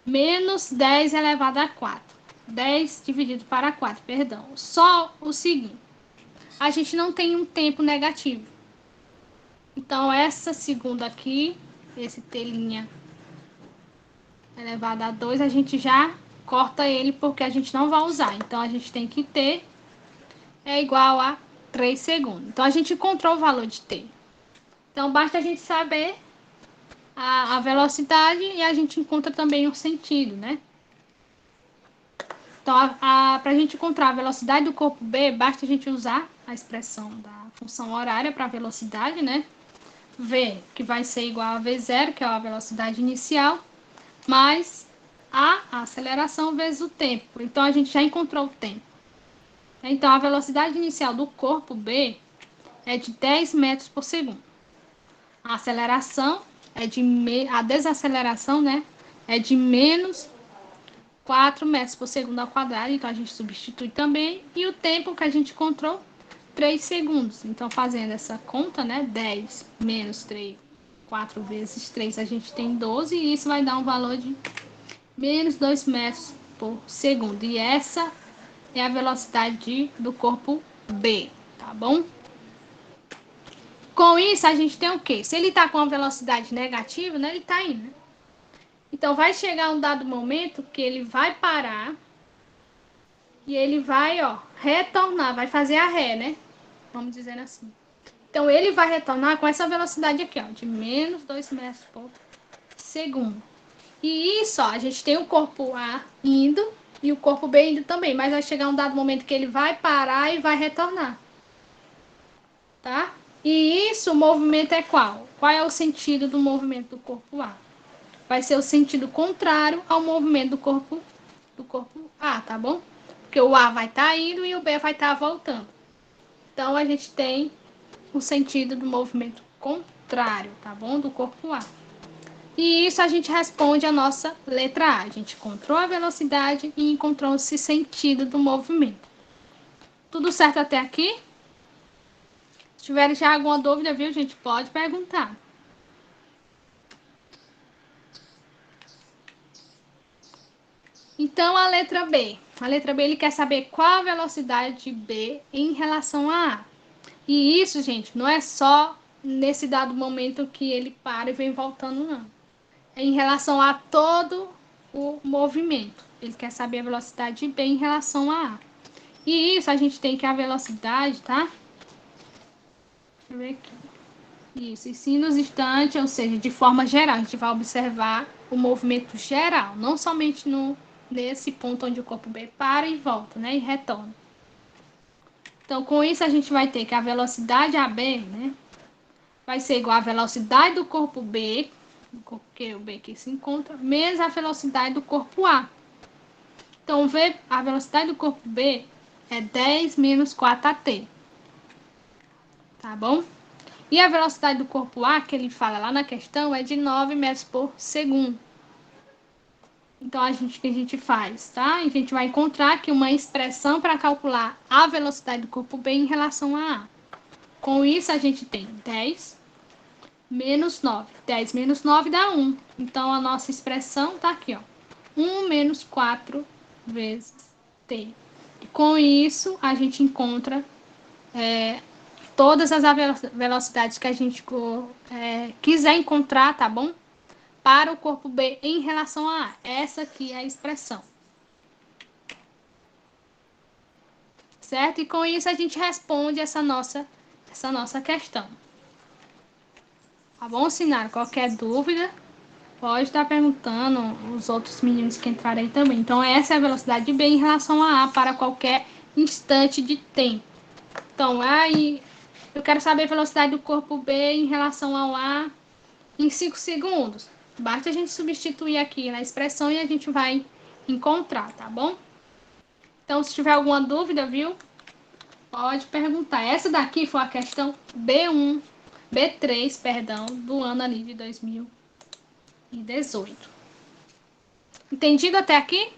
menos 10 elevado a 4, 10 dividido para 4, perdão, só o seguinte, a gente não tem um tempo negativo, então essa segunda aqui, esse t' elevado a 2, a gente já corta ele porque a gente não vai usar. Então, a gente tem que t é igual a 3 segundos. Então, a gente encontrou o valor de t. Então, basta a gente saber a velocidade e a gente encontra também o sentido, né? Então, para a gente encontrar a velocidade do corpo B, basta a gente usar a expressão da função horária para a velocidade, né? V, que vai ser igual a V0, que é a velocidade inicial, mais a aceleração vezes o tempo. Então, a gente já encontrou o tempo. Então, a velocidade inicial do corpo B é de 10 metros por segundo. A aceleração a desaceleração, né, é de menos 4 metros por segundo ao quadrado, então a gente substitui também. E o tempo que a gente encontrou, 3 segundos. Então, fazendo essa conta, né, 10 menos 3, 4 vezes 3, a gente tem 12, e isso vai dar um valor de menos 2 metros por segundo. E essa é a velocidade do corpo B, tá bom? Com isso, a gente tem o quê? Se ele está com a velocidade negativa, né, ele está indo, né? Então, vai chegar um dado momento que ele vai parar e ele vai, ó, retornar, vai fazer a ré, né? Vamos dizer assim. Então, ele vai retornar com essa velocidade aqui, ó, de menos 2 metros por segundo. E isso, ó, a gente tem o corpo A indo e o corpo B indo também, mas vai chegar um dado momento que ele vai parar e vai retornar. Tá? E isso, o movimento é qual? Qual é o sentido do movimento do corpo A? Vai ser o sentido contrário ao movimento do corpo A, tá bom? Porque o A vai estar indo e o B vai estar voltando. Então, a gente tem o sentido do movimento contrário, tá bom? Do corpo A. E isso a gente responde a nossa letra A. A gente encontrou a velocidade e encontrou esse sentido do movimento. Tudo certo até aqui? Se tiver já alguma dúvida, viu, gente? Pode perguntar. Então, a letra B. A letra B, ele quer saber qual a velocidade de B em relação a A. E isso, gente, não é só nesse dado momento que ele para e vem voltando, não. É em relação a todo o movimento. Ele quer saber a velocidade de B em relação a A. E isso, a gente tem que a velocidade, tá? Deixa eu ver aqui. Isso, e sim nos instantes, ou seja, de forma geral, a gente vai observar o movimento geral, não somente nesse ponto onde o corpo B para e volta, né, e retorna. Então, com isso, a gente vai ter que a velocidade AB, né, vai ser igual à velocidade do corpo B, que o B aqui se encontra, menos a velocidade do corpo A. Então, a velocidade do corpo B é 10 menos 4AT. Tá bom? E a velocidade do corpo A, que ele fala lá na questão, é de 9 metros por segundo. Então, o que a gente faz, tá? A gente vai encontrar aqui uma expressão para calcular a velocidade do corpo B em relação a A. Com isso, a gente tem 10 menos 9. 10 menos 9 dá 1. Então, a nossa expressão tá aqui, ó. 1 menos 4 vezes T. E com isso, a gente encontra todas as velocidades que a gente quiser encontrar, tá bom? Para o corpo B em relação a A. Essa aqui é a expressão. Certo? E com isso a gente responde essa nossa questão. Tá bom, Sinara? Qualquer dúvida, pode estar perguntando os outros meninos que entrarem aí também. Então, essa é a velocidade de B em relação a A para qualquer instante de tempo. Então, aí eu quero saber a velocidade do corpo B em relação ao A em 5 segundos. Basta a gente substituir aqui na expressão e a gente vai encontrar, tá bom? Então, se tiver alguma dúvida, viu? Pode perguntar. Essa daqui foi a questão B3, perdão, do ano ali de 2018. Entendido até aqui?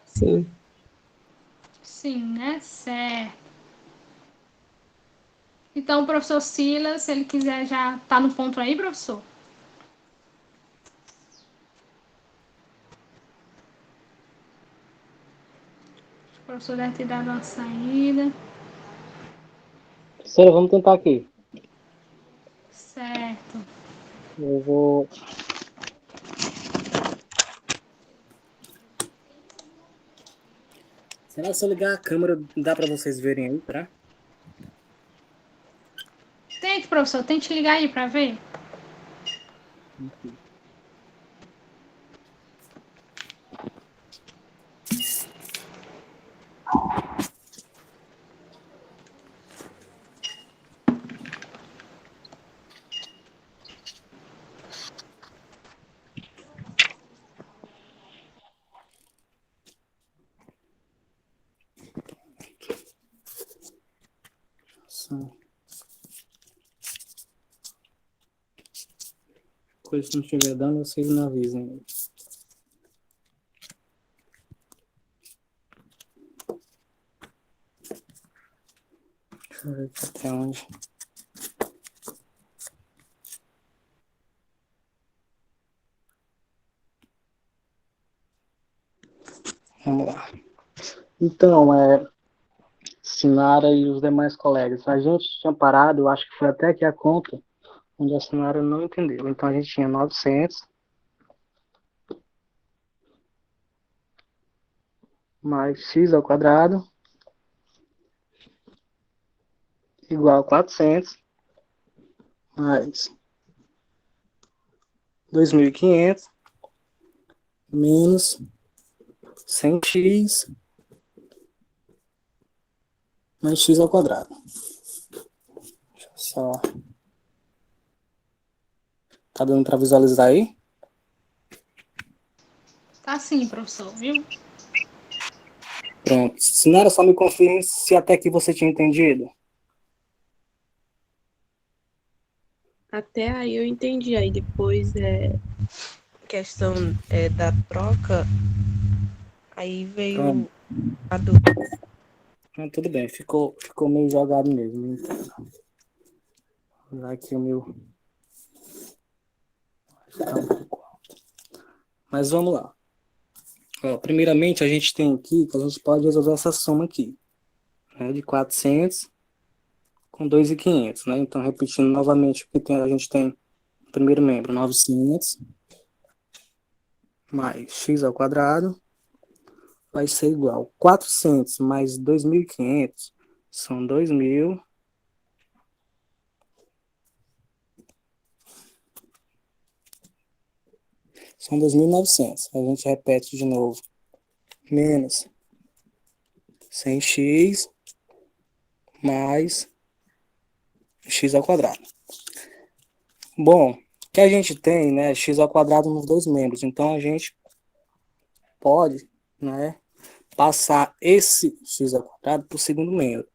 Sim. Sim, né? Certo. Então, o professor Silas, se ele quiser já tá no ponto aí, professor? O professor deve ter dado uma saída. Professora, vamos tentar aqui. Certo. Eu vou Será que se eu ligar a câmera dá para vocês verem aí, tá? Tente, professor, tente ligar aí para ver. Só. Coisa que não estiver dando, vocês me avisam. Deixa eu ver aqui até onde. Vamos lá. Então, Sinara e os demais colegas, a gente tinha parado, eu acho que foi até aqui a conta, onde a Sinara não entendeu. Então, a gente tinha 900 mais x ao quadrado igual a 400 mais 2.500 menos 100x mais x ao quadrado. Deixa eu só... Tá dando para visualizar aí? Tá sim, professor, viu? Pronto. Sinara, só me confirme se até aqui você tinha entendido. Até aí eu entendi. Aí depois questão da troca, aí veio Pronto. a dúvida. Tudo bem, ficou meio jogado mesmo. Vou usar aqui o meu. Mas vamos lá. Ó, primeiramente, a gente tem aqui que a gente pode resolver essa soma aqui, né, de 400 com 2.500, né? Então, repetindo novamente, o que a gente tem no primeiro membro, 900 mais x ao quadrado vai ser igual 400 mais 2.500 são 2.000 são 2.900. A gente repete de novo. Menos 100x mais x ao quadrado. Bom, o que a gente tem, né, x ao quadrado nos dois membros. Então, a gente pode, né, passar esse x ao quadrado para o segundo membro.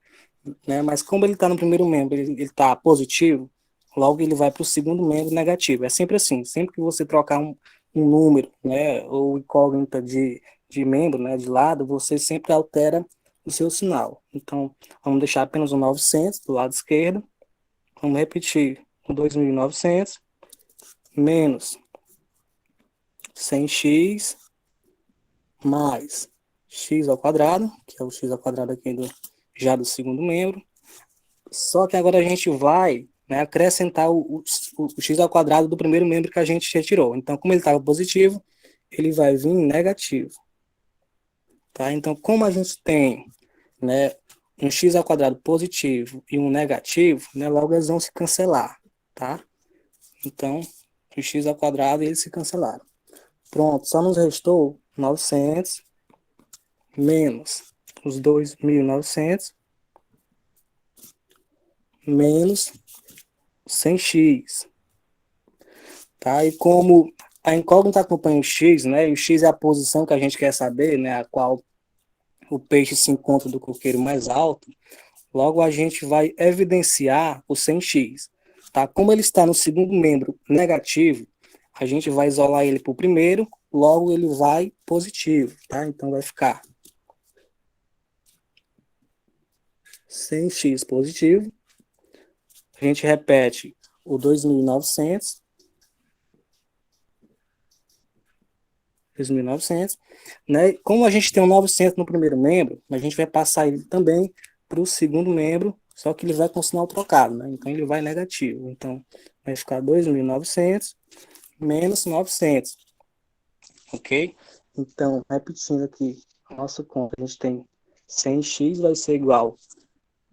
Né? Mas como ele está no primeiro membro, ele está positivo, logo ele vai para o segundo membro negativo. É sempre assim, sempre que você trocar um número, né, ou incógnita de membro, né, de lado, você sempre altera o seu sinal. Então, vamos deixar apenas o 900 do lado esquerdo, vamos repetir o 2.900 menos 100x mais x ao quadrado, que é o x ao quadrado aqui já do segundo membro. Só que agora a gente vai, né, acrescentar o x ao quadrado do primeiro membro que a gente retirou. Então, como ele estava positivo, ele vai vir negativo. Tá? Então, como a gente tem, né, um x ao quadrado positivo e um negativo, né, logo eles vão se cancelar. Tá? Então, o x ao quadrado eles se cancelaram. Pronto, só nos restou 900 menos os 2.900 menos 100x. Tá? E como a incógnita acompanha o x, né, e o x é a posição que a gente quer saber, né, a qual o peixe se encontra do coqueiro mais alto, logo a gente vai evidenciar o 100x. Tá? Como ele está no segundo membro negativo, a gente vai isolar ele para o primeiro, logo ele vai positivo. Tá? Então vai ficar 100x positivo. A gente repete o 2.900, né? Como a gente tem um 900 no primeiro membro, a gente vai passar ele também para o segundo membro, só que ele vai com sinal trocado, né? Então ele vai negativo. Então vai ficar 2.900 menos 900, ok? Então, repetindo aqui a nossa conta, a gente tem 100x vai ser igual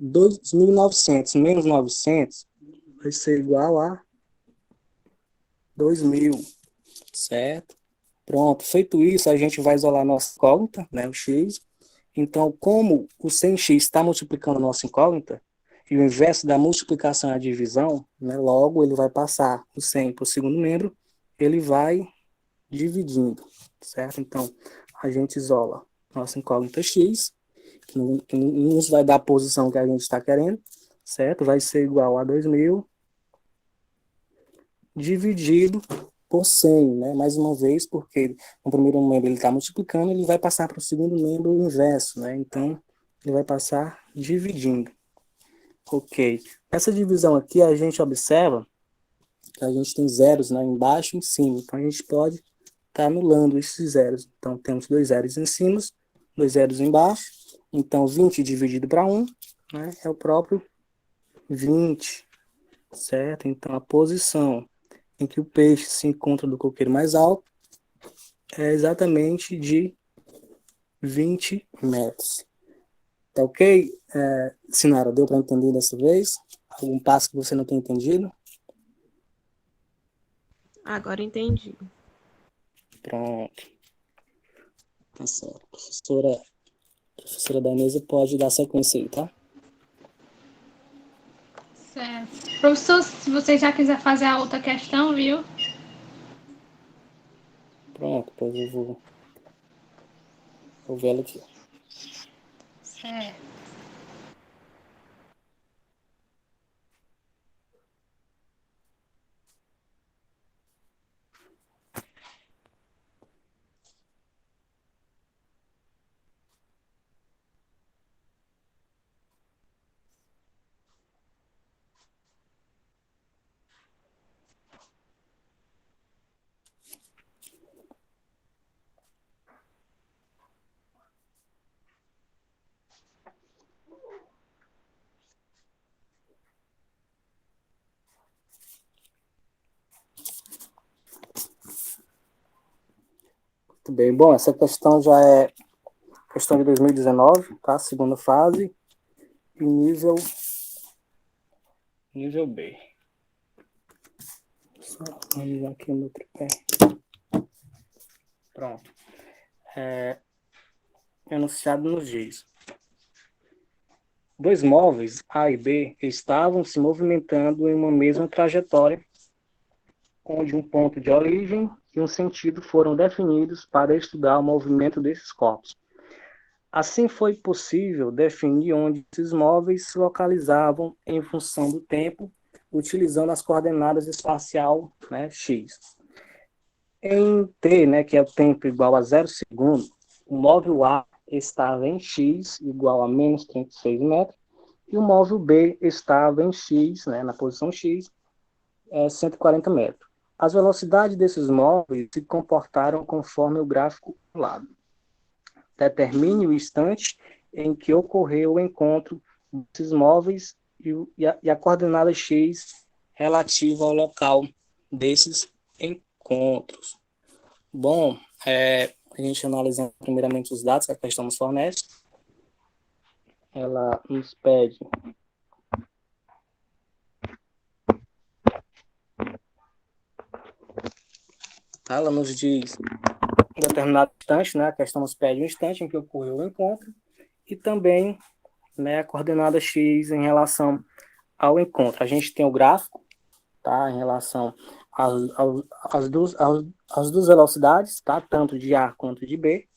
a 2.900 menos 900 vai ser igual a 2.000, certo? Pronto, feito isso, a gente vai isolar a nossa incógnita, né, o x. Então, como o 100x está multiplicando a nossa incógnita, e o inverso da multiplicação é a divisão, né, logo ele vai passar o 100 para o segundo membro, ele vai dividindo, certo? Então, a gente isola nossa incógnita x, que não nos vai dar a posição que a gente está querendo, certo? Vai ser igual a 2.000 dividido por 100, né? Mais uma vez, porque no primeiro membro ele está multiplicando, ele vai passar para o segundo membro o inverso, né? Então, ele vai passar dividindo. Ok. Essa divisão aqui, a gente observa que a gente tem zeros, né, embaixo e em cima. Então, a gente pode estar anulando esses zeros. Então, temos 2 zeros em cima, 2 zeros embaixo. Então, 20 dividido para 1, né, é o próprio 20, certo? Então, a posição em que o peixe se encontra do coqueiro mais alto é exatamente de 20 metros. Tá ok? Sinara, deu para entender dessa vez? Algum passo que você não tem entendido? Agora entendi. Pronto. Tá certo. Professora da mesa pode dar sequência aí, tá? Certo. Professor, se você já quiser fazer a outra questão, viu? Pronto, depois eu vou ver ela aqui. Certo. Muito bem. Bom, essa questão já é questão de 2019, tá? Segunda fase e nível B. Só organizar aqui o meu tripé. Pronto. Enunciado nos dias. 2 móveis, A e B, estavam se movimentando em uma mesma trajetória, onde um ponto de origem e um sentido foram definidos para estudar o movimento desses corpos. Assim foi possível definir onde esses móveis se localizavam em função do tempo, utilizando as coordenadas espacial, né, x. Em t, né, que é o tempo igual a 0 segundos, o móvel A estava em x igual a menos 36 metros, e o móvel B estava em x, né, na posição x, 140 metros. As velocidades desses móveis se comportaram conforme o gráfico do lado. Determine o instante em que ocorreu o encontro desses móveis e a coordenada x relativa ao local desses encontros. Bom, a gente analisa primeiramente os dados que a questão nos fornece. Ela nos pede ela nos diz um determinado instante, né? A questão nos pede um instante em que ocorreu o encontro e também, né, a coordenada x em relação ao encontro. A gente tem o gráfico, tá, em relação às duas velocidades, tá, tanto de A quanto de B,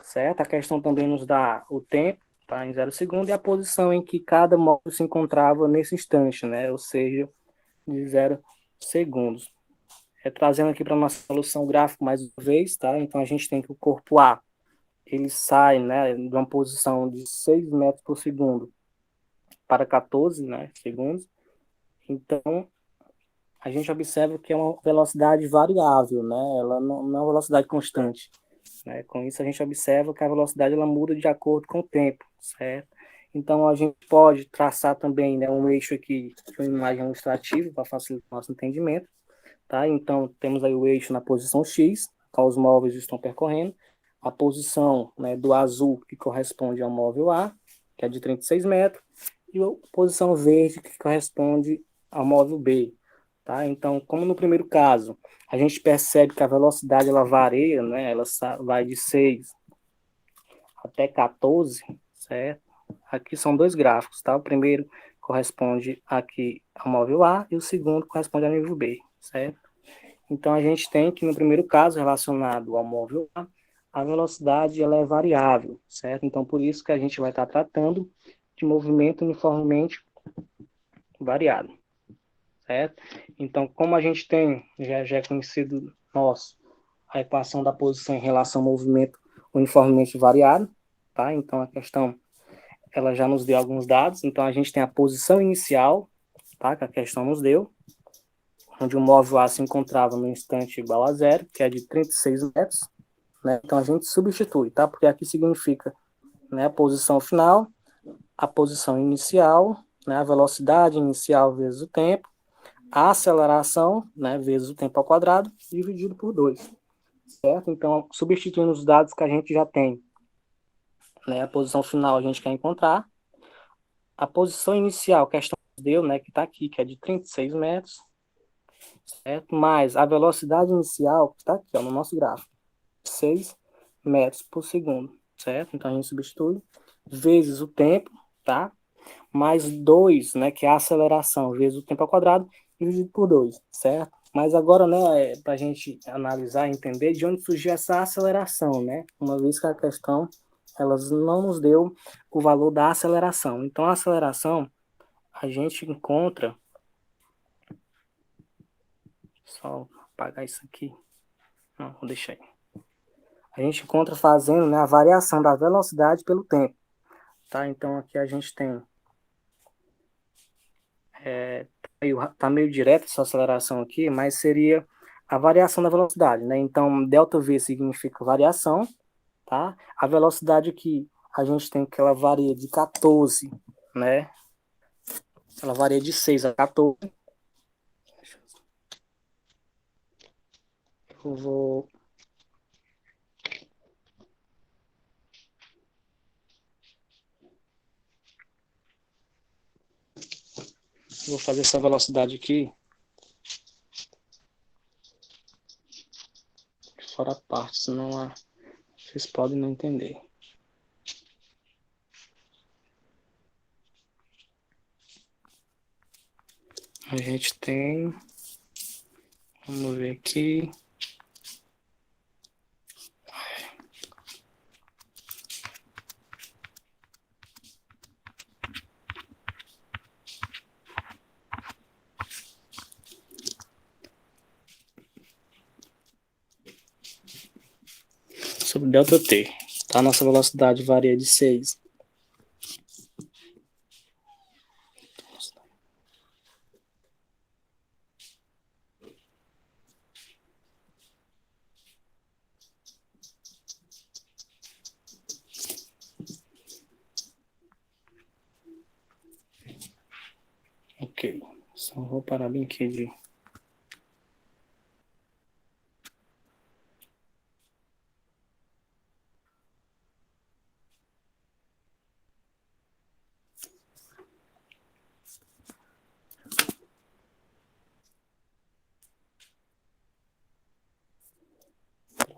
certo? A questão também nos dá o tempo, tá, em 0 segundos, e a posição em que cada móvel se encontrava nesse instante, né, ou seja, de 0 segundos. Trazendo aqui para a nossa solução gráfica mais uma vez, tá? Então a gente tem que o corpo A, ele sai, né, de uma posição de 6 metros por segundo para 14, né, segundos. Então, a gente observa que é uma velocidade variável, né? Ela não é uma velocidade constante, né? Com isso, a gente observa que a velocidade ela muda de acordo com o tempo, certo? Então, a gente pode traçar também, né, um eixo aqui de uma imagem ilustrativa para facilitar o nosso entendimento. Tá? Então, temos aí o eixo na posição X, qual os móveis estão percorrendo. a posição, né, do azul, que corresponde ao móvel A, que é de 36 metros, e a posição verde, que corresponde ao móvel B. Tá? Então, como no primeiro caso, a gente percebe que a velocidade ela varia, né? Ela vai de 6 até 14, certo? Aqui são dois gráficos, tá? O primeiro corresponde aqui ao móvel A e o segundo corresponde ao nível B, certo? Então, a gente tem que, no primeiro caso, relacionado ao móvel a velocidade ela é variável, certo? Então, por isso que a gente vai estar tratando de movimento uniformemente variado, certo? Então, como a gente tem, já é conhecido nosso, a equação da posição em relação ao movimento uniformemente variado, tá? Então, a questão, ela já nos deu alguns dados. Então, a gente tem a posição inicial, tá? Que a questão nos deu, onde o móvel A se encontrava no instante igual a zero, que é de 36 metros, né? Então, a gente substitui, tá? Porque aqui significa, né, a posição final, a posição inicial, né, a velocidade inicial vezes o tempo, a aceleração, né, vezes o tempo ao quadrado, dividido por 2, certo? Então, substituindo os dados que a gente já tem, né, a posição final a gente quer encontrar, a posição inicial, que a questão deu, né, que está aqui, que é de 36 metros, certo? Mais a velocidade inicial, que está aqui, ó, no nosso gráfico, 6 metros por segundo, certo? Então, a gente substitui, vezes o tempo, tá? Mais 2, né, que é a aceleração, vezes o tempo ao quadrado, dividido por 2, certo? Mas agora, né, para a gente analisar e entender de onde surgiu essa aceleração, né? Uma vez que a questão, elas não nos deu o valor da aceleração. Então, a aceleração, a gente encontra, só apagar isso aqui, não, vou deixar aí. A gente encontra fazendo, né, a variação da velocidade pelo tempo, tá? Então, aqui a gente tem tá meio direto essa aceleração aqui, mas seria a variação da velocidade, né? Então, ΔV significa variação, tá? A velocidade aqui, a gente tem que ela varia de 14, né? Ela varia de 6 a 14. Eu vou fazer essa velocidade aqui fora a parte, senão vocês podem não entender. A gente tem, vamos ver aqui, sobre ΔT, tá? Nossa velocidade varia de 6. Ok, só vou parar bem aqui de...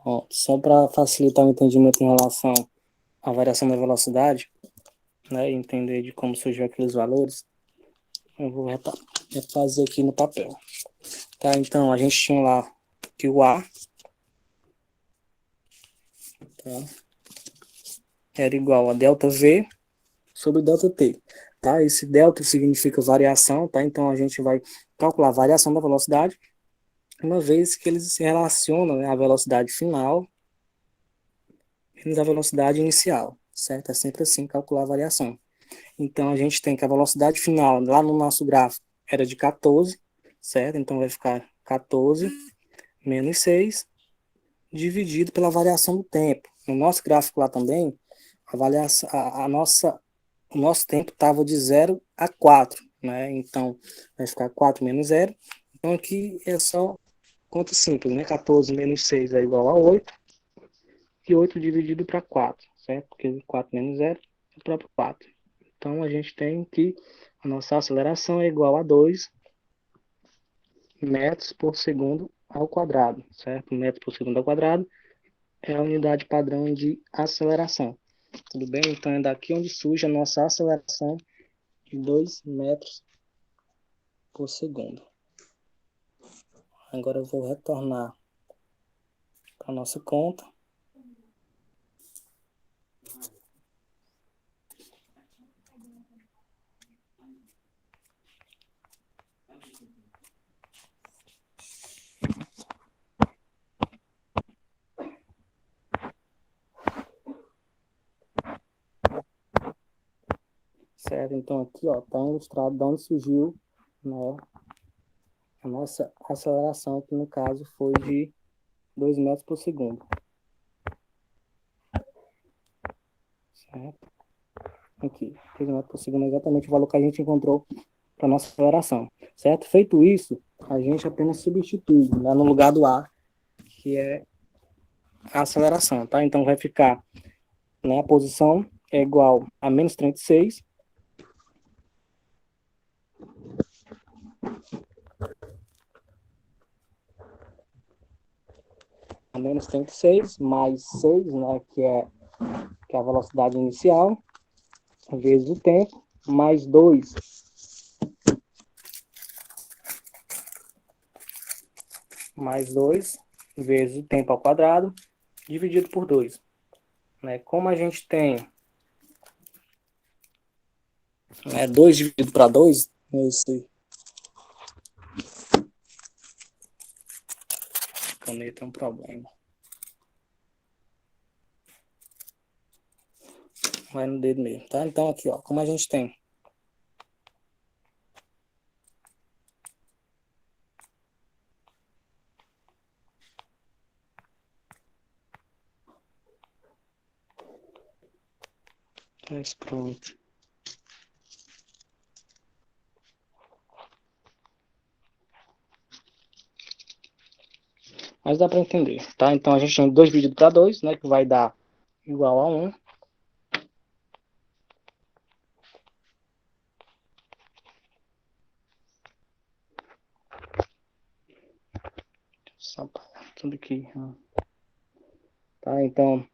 Ó, só para facilitar o entendimento em relação à variação da velocidade, né, e entender de como surgiu aqueles valores, eu vou refazer aqui no papel. Tá, então a gente tinha lá que o A, tá, era igual a ΔV sobre ΔT. Tá? Esse delta significa variação, tá? Então a gente vai calcular a variação da velocidade, uma vez que eles se relacionam, né, a velocidade final menos a velocidade inicial, certo? É sempre assim calcular a variação. Então a gente tem que a velocidade final, lá no nosso gráfico, era de 14, certo? Então vai ficar 14 menos 6 dividido pela variação do tempo. No nosso gráfico lá também, a variação, o nosso tempo estava de 0 a 4, né? Então vai ficar 4 menos 0. Então aqui é só conta simples, né? 14 menos 6 é igual a 8. e 8 dividido para 4, certo? Porque 4 menos 0 é o próprio 4. Então, a gente tem que a nossa aceleração é igual a 2 metros por segundo ao quadrado, certo? Metro por segundo ao quadrado é a unidade padrão de aceleração. Tudo bem? Então, é daqui onde surge a nossa aceleração de 2 metros por segundo. Agora eu vou retornar para a nossa conta. Certo? Então aqui, ó, tá ilustrado de onde surgiu, né, a nossa aceleração, que no caso foi de 2 metros por segundo. Certo? Aqui, 2 metros por segundo é exatamente o valor que a gente encontrou para nossa aceleração. Certo? Feito isso, a gente apenas substitui, né, no lugar do A, que é a aceleração, tá? Então vai ficar, né, a posição é igual a menos 36 a menos 36 mais 6, né, que é a velocidade inicial, vezes o tempo, mais 2 vezes o tempo ao quadrado, dividido por 2. Né? Como a gente tem 2 dividido para 2, esse caneta é um problema. Vai no dedo mesmo, tá? Então aqui, ó, como a gente tem mas pronto. Mas dá para entender, tá? Então a gente tem 2 dividido para 2, né, que vai dar igual a 1. Só tudo aqui. Tá? Então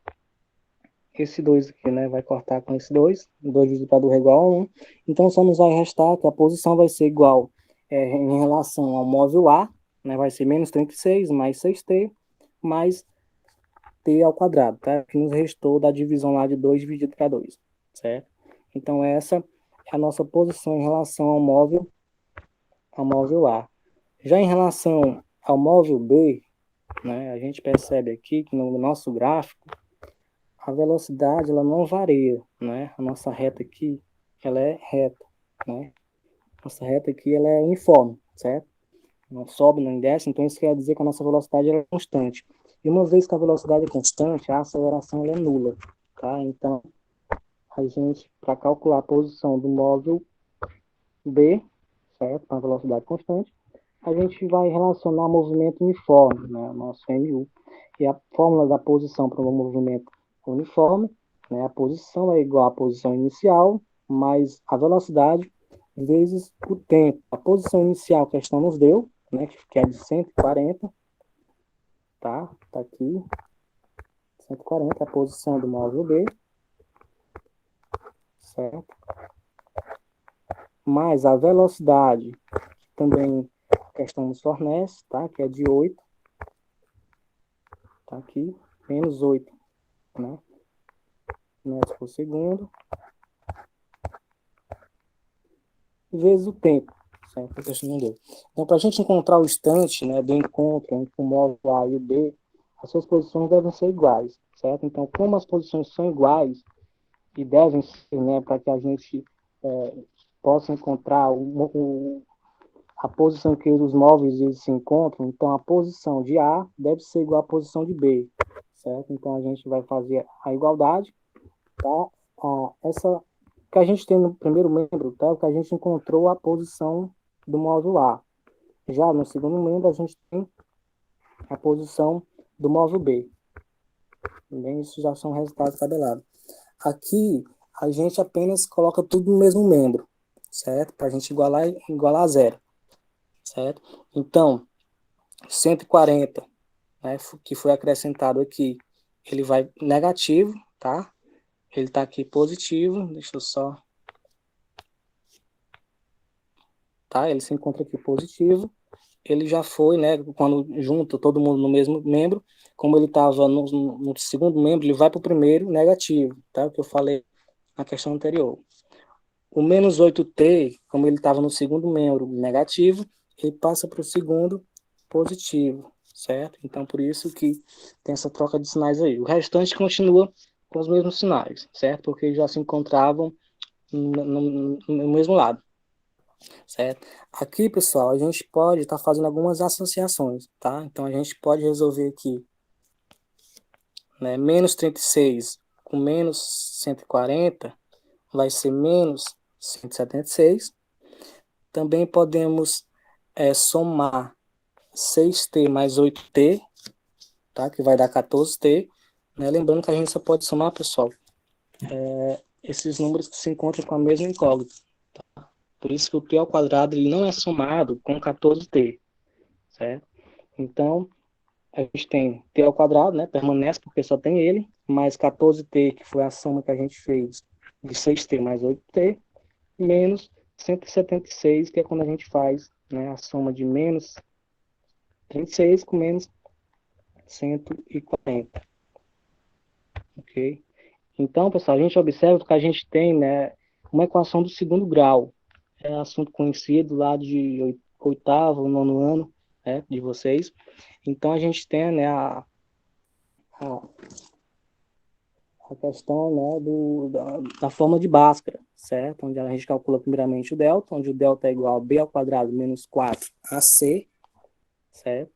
esse 2 aqui, né, vai cortar com esse 2. 2 dividido para 2 é igual a 1. Então só nos vai restar que a posição vai ser igual em relação ao móvel A, né, vai ser menos 36 mais 6t mais t ao quadrado, tá? Que nos restou da divisão lá de 2 dividido para 2, certo? Então essa é a nossa posição em relação ao móvel A. Já em relação ao móvel B, né, a gente percebe aqui que no nosso gráfico a velocidade ela não varia, né? A nossa reta aqui, ela é reta, né? Nossa reta aqui ela é uniforme, certo? Não sobe, não desce, então isso quer dizer que a nossa velocidade ela é constante. E uma vez que a velocidade é constante, a aceleração ela é nula, tá? Então, a gente, para calcular a posição do móvel B, certo? Com a velocidade constante, a gente vai relacionar movimento uniforme, né? O nosso MU. E a fórmula da posição para o movimento uniforme, né? A posição é igual à posição inicial, mais a velocidade, vezes o tempo. A posição inicial que a questão nos deu, né? Que é de 140, tá? Tá aqui. 140 é a posição do móvel B, certo? Mais a velocidade, também a questão nos fornece, tá? Que é de 8, tá aqui, menos 8, né? Metros por segundo, vezes o tempo, certo? A questão não deu. Então, para a gente encontrar o instante, né, do encontro entre o móvel A e o B, as suas posições devem ser iguais, certo? Então, como as posições são iguais e devem ser, né, para que a gente possa encontrar a posição que os móveis eles se encontram, então a posição de A deve ser igual à posição de B, certo? Então a gente vai fazer a igualdade, tá? Essa que a gente tem no primeiro membro, tá? Que a gente encontrou a posição do móvel A. Já no segundo membro a gente tem a posição do móvel B. Bem, isso já são resultados tabelados. Aqui, a gente apenas coloca tudo no mesmo membro, certo? Para a gente igualar a zero, certo? Então, 140, né, que foi acrescentado aqui, ele vai negativo, tá? Ele está aqui positivo, deixa eu só... Tá? Ele se encontra aqui positivo. Ele já foi, né? Quando junta todo mundo no mesmo membro, como ele estava no segundo membro, ele vai para o primeiro negativo, tá? O que eu falei na questão anterior. O menos 8t, como ele estava no segundo membro negativo, ele passa para o segundo positivo, certo? Então, por isso que tem essa troca de sinais aí. O restante continua com os mesmos sinais, certo? Porque já se encontravam no mesmo lado, certo? Aqui, pessoal, a gente pode estar fazendo algumas associações, tá? Então, a gente pode resolver aqui, né, menos 36 com menos 140 vai ser menos 176. Também podemos somar 6t mais 8t, tá? Que vai dar 14t. Né? Lembrando que a gente só pode somar, pessoal, esses números que se encontram com a mesma incógnita. Tá? Por isso que o t ao quadrado ele não é somado com 14t, certo? Então, a gente tem t ao quadrado, né? Permanece porque só tem ele, mais 14t, que foi a soma que a gente fez de 6t mais 8t, menos 176, que é quando a gente faz, né, a soma de menos 36 com menos 140. Ok? Então, pessoal, a gente observa que a gente tem, né, uma equação do segundo grau. É um assunto conhecido lá de oitavo, nono ano, né, de vocês. Então, a gente tem, né, a questão, né, da forma de Bhaskara, certo? Onde a gente calcula primeiramente o delta, onde o delta é igual a b ao quadrado menos 4ac, certo?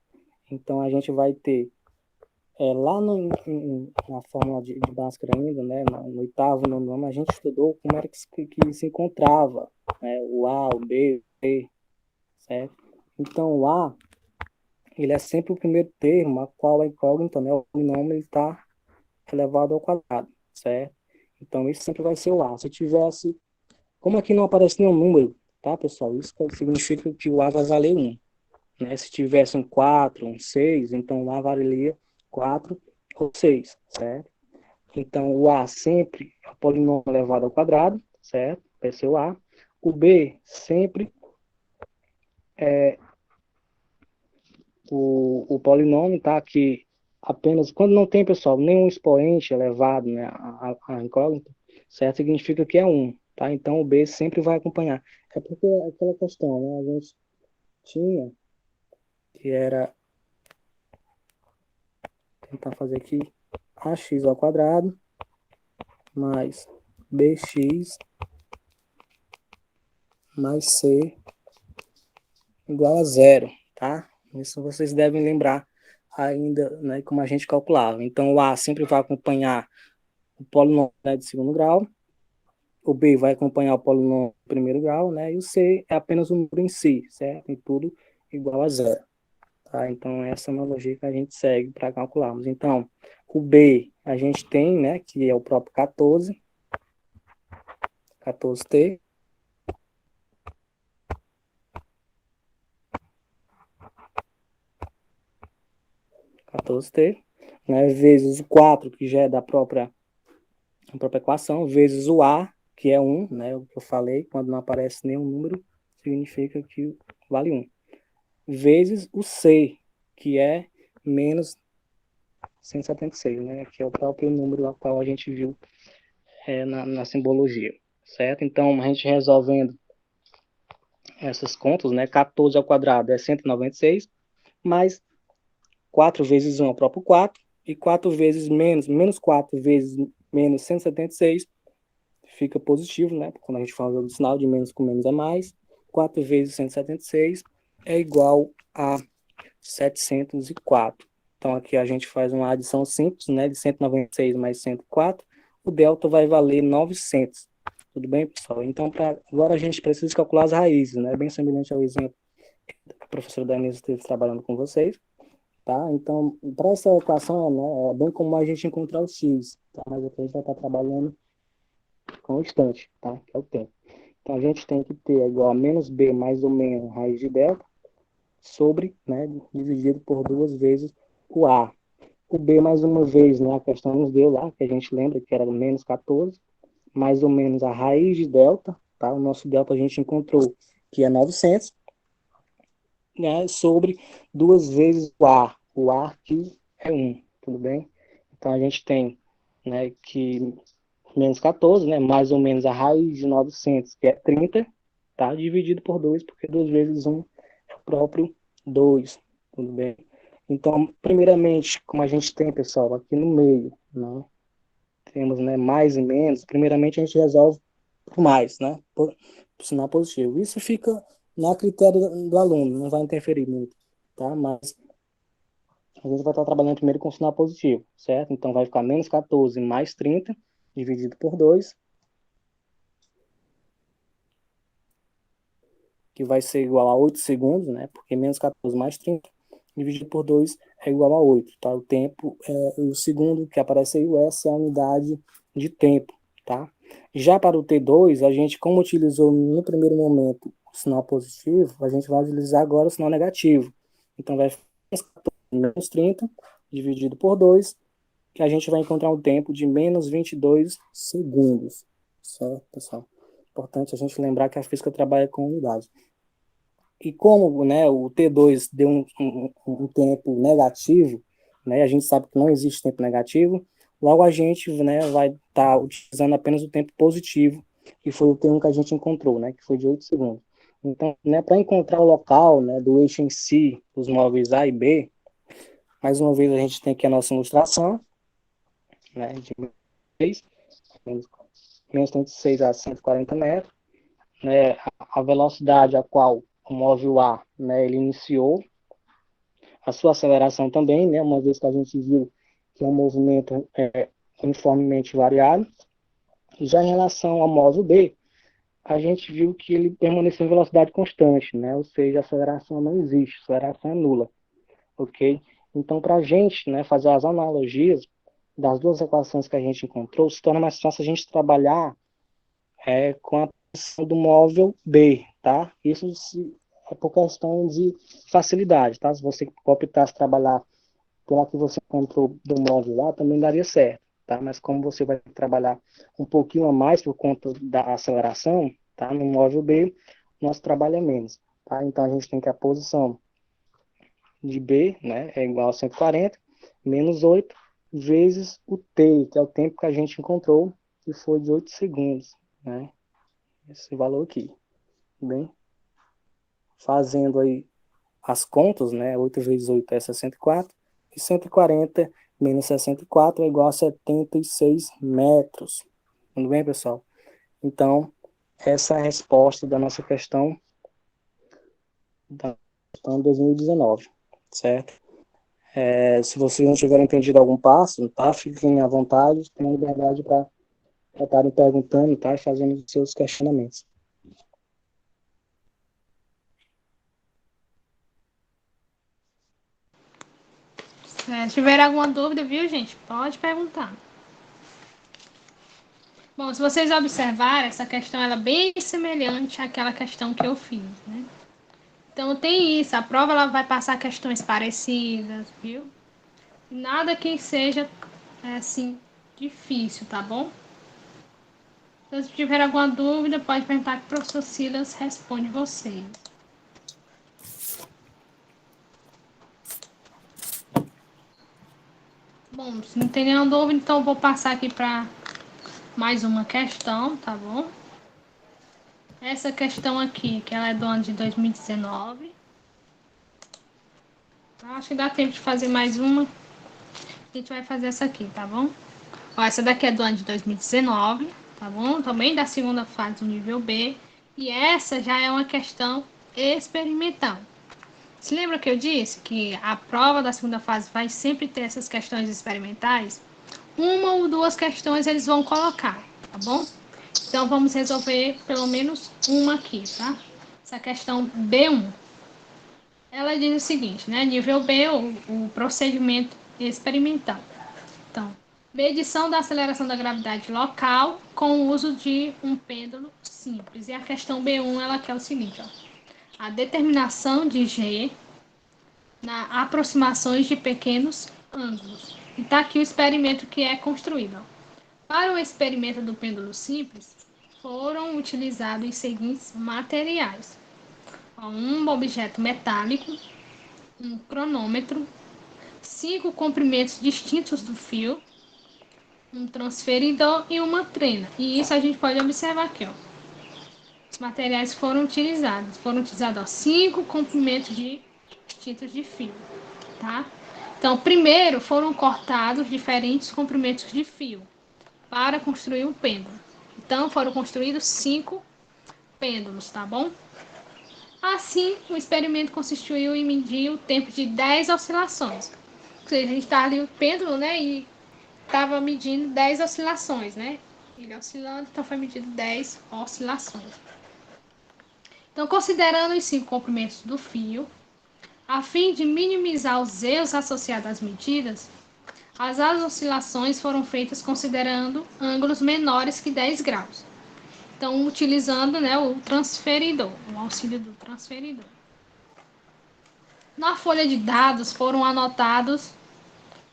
Então, a gente vai ter lá na fórmula de Bhaskara ainda, né, no oitavo, nono ano, a gente estudou como era que se encontrava, né, o A, o B, o C, certo? Então, o A, ele é sempre o primeiro termo, a qual a incógnita, né, o binômio, está elevado ao quadrado, certo? Então, isso sempre vai ser o A. Se tivesse, como aqui não aparece nenhum número, tá, pessoal? Isso significa que o A vai valer 1. Né? Se tivesse um 4, um 6, então o A valeria 4 ou 6, certo? Então, o A sempre é o polinômio elevado ao quadrado, certo? Vai ser o A. O B sempre é o polinômio, tá? Que apenas, quando não tem, pessoal, nenhum expoente elevado, né, a incógnita, certo? Significa que é 1, tá? Então, o B sempre vai acompanhar. É porque é aquela questão, né? A gente tinha, que era, tentar fazer aqui, ax ao quadrado mais bx mais c igual a zero, tá? Isso vocês devem lembrar ainda, né, como a gente calculava. Então, o A sempre vai acompanhar o polinômio, né, de segundo grau, o B vai acompanhar o polinômio de primeiro grau, né, e o C é apenas o número em si, certo? E tudo igual a zero, tá? Então, essa é a analogia que a gente segue para calcularmos. Então, o B a gente tem, né, que é o próprio 14t, 14t, né, vezes o 4, que já é da própria equação, vezes o A, que é 1, né, o que eu falei, quando não aparece nenhum número, significa que vale 1, vezes o C, que é menos 176, né, que é o próprio número ao qual a gente viu na simbologia, certo? Então, a gente resolvendo essas contas, né, 14 ao quadrado é 196, mais 4 vezes 1 é o próprio 4, e 4 vezes menos 4 vezes menos 176, fica positivo, né? Quando a gente fala do sinal de menos com menos é mais. 4 vezes 176 é igual a 704. Então, aqui a gente faz uma adição simples, né? De 196 mais 104. O delta vai valer 900. Tudo bem, pessoal? Então, agora a gente precisa calcular as raízes, né? Bem semelhante ao exemplo que a professora Danisa esteve trabalhando com vocês. tá? Então, para essa equação, né, é bem comum a gente encontrar o x, tá? Mas aqui a gente vai estar trabalhando com o instante, tá? Que é o tempo. Então, a gente tem que ter igual a menos b mais ou menos raiz de delta sobre, né, dividido por 2 vezes o a. O b, mais uma vez, né, a questão nos deu lá, que a gente lembra que era menos 14, mais ou menos a raiz de delta, tá? O nosso delta a gente encontrou que é 900, né, sobre 2 vezes o a aqui é 1, tudo bem? Então a gente tem, né, que menos 14, né, mais ou menos a raiz de 900, que é 30, tá? Dividido por 2, porque 2 vezes 1 é o próprio 2, tudo bem? Então, primeiramente, como a gente tem, pessoal, aqui no meio, né, temos, né, mais e menos, primeiramente a gente resolve por mais, né, por sinal positivo. Isso fica na critério do aluno, não vai interferir muito, tá? Mas a gente vai estar trabalhando primeiro com sinal positivo, certo? Então vai ficar menos 14 mais 30, dividido por 2, que vai ser igual a 8 segundos, né? Porque menos 14 mais 30, dividido por 2 é igual a 8, tá? O tempo, o segundo que aparece aí, o S, é a unidade de tempo, tá? Já para o T2, a gente, como utilizou no primeiro momento o sinal positivo, a gente vai utilizar agora o sinal negativo. Então vai ficar menos 30, dividido por 2, que a gente vai encontrar um tempo de menos 22 segundos. Certo, pessoal? Importante a gente lembrar que a física trabalha com unidade. E como, né, o T2 deu um tempo negativo, né, a gente sabe que não existe tempo negativo, logo a gente, né, vai estar utilizando apenas o tempo positivo, que foi o tempo que a gente encontrou, né, que foi de 8 segundos. Então, né, para encontrar o local, né, do eixo em si, dos móveis A e B, mais uma vez a gente tem aqui a nossa ilustração, né, de menos 36 a 140 metros, né, a velocidade a qual o móvel A, né, ele iniciou, a sua aceleração também, né, uma vez que a gente viu que é um movimento uniformemente variado. E já em relação ao móvel B, a gente viu que ele permaneceu em velocidade constante, né, ou seja, a aceleração não existe, a aceleração é nula, ok? Então, para a gente, né, fazer as analogias das duas equações que a gente encontrou, se torna mais fácil a gente trabalhar com a posição do móvel B, tá? Isso é por questão de facilidade, tá? Se você optasse trabalhar pela que você encontrou do móvel lá, também daria certo, tá? Mas como você vai trabalhar um pouquinho a mais por conta da aceleração, tá? No móvel B, nosso trabalho é menos, tá? Então a gente tem que a posição de B, né, é igual a 140, menos 8, vezes o T, que é o tempo que a gente encontrou, que foi de 8 segundos, né? Esse valor aqui, bem? Fazendo aí as contas, né? 8 vezes 8 é 64, e 140 menos 64 é igual a 76 metros. Tudo bem, pessoal? Então, essa é a resposta da nossa questão da questão 2019, certo? Se vocês não tiverem entendido algum passo, tá? Fiquem à vontade, tenham liberdade para estarem perguntando, tá? E fazendo os seus questionamentos. Se tiver alguma dúvida, viu, gente? Pode perguntar. Bom, se vocês observarem, essa questão ela é bem semelhante àquela questão que eu fiz, né? Então, tem isso. A prova ela vai passar questões parecidas, viu? Nada que seja, assim, difícil, tá bom? Então, se tiver alguma dúvida, pode perguntar que o professor Silas responde vocês. Bom, se não tem nenhuma dúvida, então eu vou passar aqui para mais uma questão, tá bom? Essa questão aqui, que ela é do ano de 2019. Acho que dá tempo de fazer mais uma. A gente vai fazer essa aqui, tá bom? Ó, essa daqui é do ano de 2019, tá bom? Também da segunda fase do nível B. E essa já é uma questão experimental. Se lembra que eu disse que a prova da segunda fase vai sempre ter essas questões experimentais? Uma ou duas questões eles vão colocar, tá bom? Então, vamos resolver pelo menos uma aqui, tá? Essa questão B1. ela diz o seguinte, né? Nível B, o procedimento experimental. Então, medição da aceleração da gravidade local com o uso de um pêndulo simples. E a questão B1, ela quer o seguinte, ó. A determinação de G na aproximações de pequenos ângulos. E está aqui o experimento que é construído. Ó. Para o experimento do pêndulo simples, foram utilizados os seguintes materiais. Um objeto metálico, um cronômetro, 5 comprimentos distintos do fio, um transferidor e uma trena. E isso a gente pode observar aqui, ó. Os materiais foram utilizados. Foram utilizados 5 comprimentos distintos de fio, tá? Então, primeiro foram cortados diferentes comprimentos de fio para construir um pêndulo. Então, foram construídos 5 pêndulos, tá bom? Assim, o experimento consistiu em medir o tempo de 10 oscilações. Ou seja, a gente está ali o pêndulo, né? E estava medindo 10 oscilações, né? Ele oscilando, então foi medido 10 oscilações. Então, considerando os 5 comprimentos do fio, a fim de minimizar os erros associados às medidas, as oscilações foram feitas considerando ângulos menores que 10 graus. Então, utilizando, né, o transferidor, o auxílio do transferidor. Na folha de dados foram anotados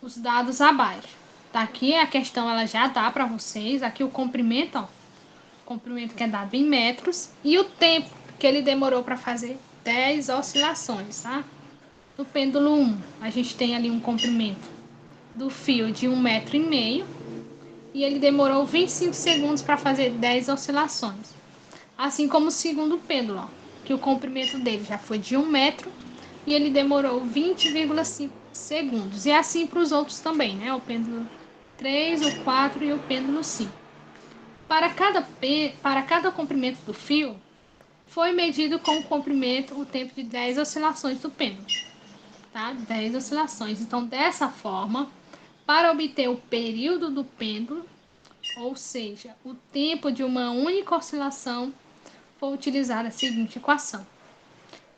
os dados abaixo. Tá aqui a questão, ela já dá para vocês. Aqui o comprimento, ó, o comprimento que é dado em metros e o tempo que ele demorou para fazer 10 oscilações, tá? No pêndulo 1, a gente tem ali um comprimento do fio de 1,5 m e ele demorou 25 segundos para fazer 10 oscilações. Assim como o segundo pêndulo, ó, que o comprimento dele já foi de 1 metro e ele demorou 20,5 segundos. E assim para os outros também, né? O pêndulo 3, o 4 e o pêndulo 5. Para cada comprimento do fio, foi medido com o comprimento o tempo de 10 oscilações do pêndulo. Tá? 10 oscilações. Então, dessa forma, para obter o período do pêndulo, ou seja, o tempo de uma única oscilação, foi utilizada a seguinte equação.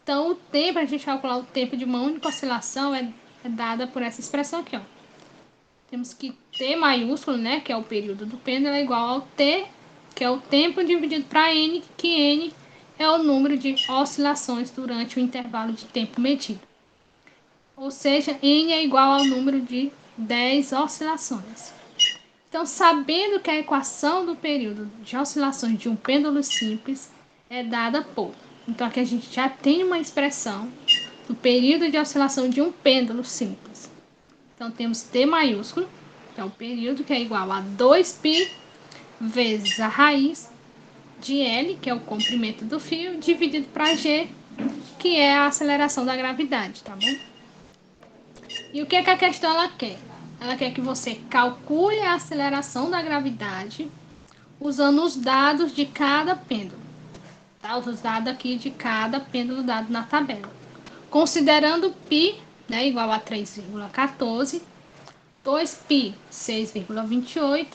Então, o tempo, a gente calcular o tempo de uma única oscilação é dada por essa expressão aqui, ó. Temos que T maiúsculo, né, que é o período do pêndulo, é igual ao T, que é o tempo dividido para N, que N é o número de oscilações durante o intervalo de tempo medido. Ou seja, N é igual ao número de 10 oscilações. Então, sabendo que a equação do período de oscilações de um pêndulo simples é dada por... Então, aqui a gente já tem uma expressão do período de oscilação de um pêndulo simples. Então, temos T maiúsculo, que é o período, que é igual a 2π vezes a raiz de L, que é o comprimento do fio, dividido para G, que é a aceleração da gravidade, tá bom? E o que é que a questão ela quer? Ela quer que você calcule a aceleração da gravidade usando os dados de cada pêndulo. Tá? Os dados aqui de cada pêndulo dado na tabela. Considerando π, né, igual a 3,14, 2π 6,28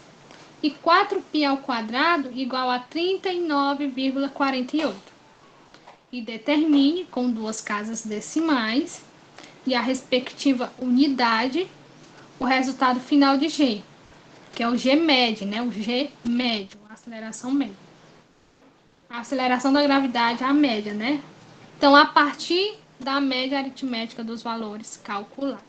e 4π ao quadrado igual a 39,48. E determine com 2 casas decimais e a respectiva unidade o resultado final de G, que é o G médio, né? O G médio, a aceleração média. A aceleração da gravidade, a média, né? Então, a partir da média aritmética dos valores calculados.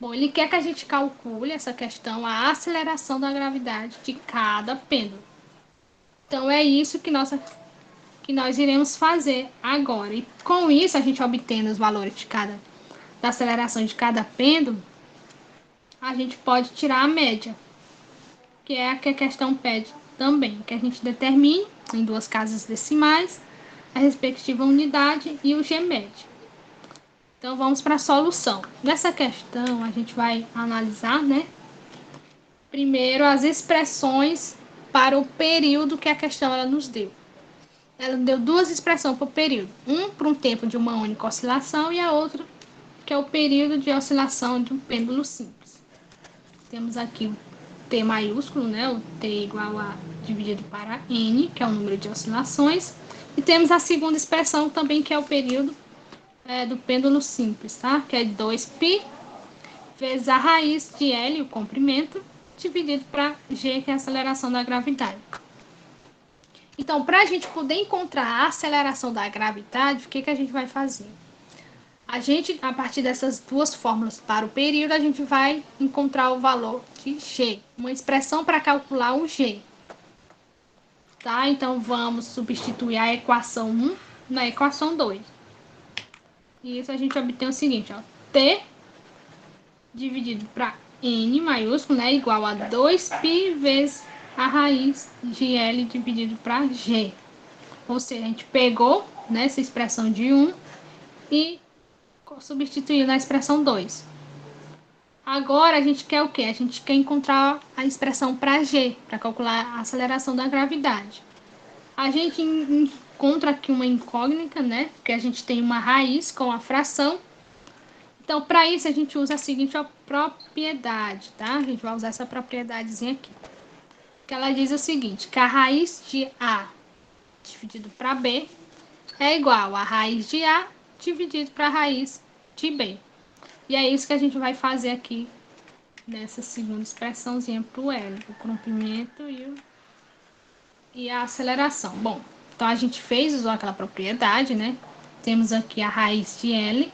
Bom, ele quer que a gente calcule essa questão, a aceleração da gravidade de cada pêndulo. Então, é isso que nós iremos fazer agora. E com isso, a gente obtendo os valores da aceleração de cada pêndulo, a gente pode tirar a média, que é a que a questão pede também, que a gente determine em 2 casas decimais a respectiva unidade e o G médio. Então, vamos para a solução. Nessa questão, a gente vai analisar, né? Primeiro, as expressões para o período que a questão ela nos deu. Ela deu 2 expressões para o período. Para um tempo de uma única oscilação e a outra, que é o período de oscilação de um pêndulo simples. Temos aqui o T maiúsculo, né? O T igual a dividido para N, que é o número de oscilações. E temos a segunda expressão também, que é o período do pêndulo simples, tá? Que é 2π vezes a raiz de L, o comprimento, dividido para G, que é a aceleração da gravidade. Então, para a gente poder encontrar a aceleração da gravidade, o que a gente vai fazer? A gente, a partir dessas duas fórmulas para o período, a gente vai encontrar o valor de G, uma expressão para calcular o G. Tá? Então, vamos substituir a equação 1 na equação 2. E isso a gente obtém o seguinte, ó, T dividido para N maiúsculo, né, igual a 2π vezes a raiz de L dividido para G. Ou seja, a gente pegou, né, essa expressão de 1 e substituiu na expressão 2. Agora a gente quer o quê? A gente quer encontrar a expressão para G, para calcular a aceleração da gravidade. A gente encontra aqui uma incógnita, né? Porque a gente tem uma raiz com a fração. Então, para isso, a gente usa a seguinte propriedade, tá? A gente vai usar essa propriedadezinha aqui. Que ela diz o seguinte, que a raiz de A dividido para B é igual a raiz de A dividido para a raiz de B. E é isso que a gente vai fazer aqui nessa segunda expressãozinha para o L, o comprimento e a aceleração. Bom, então a gente usou aquela propriedade, né? Temos aqui a raiz de L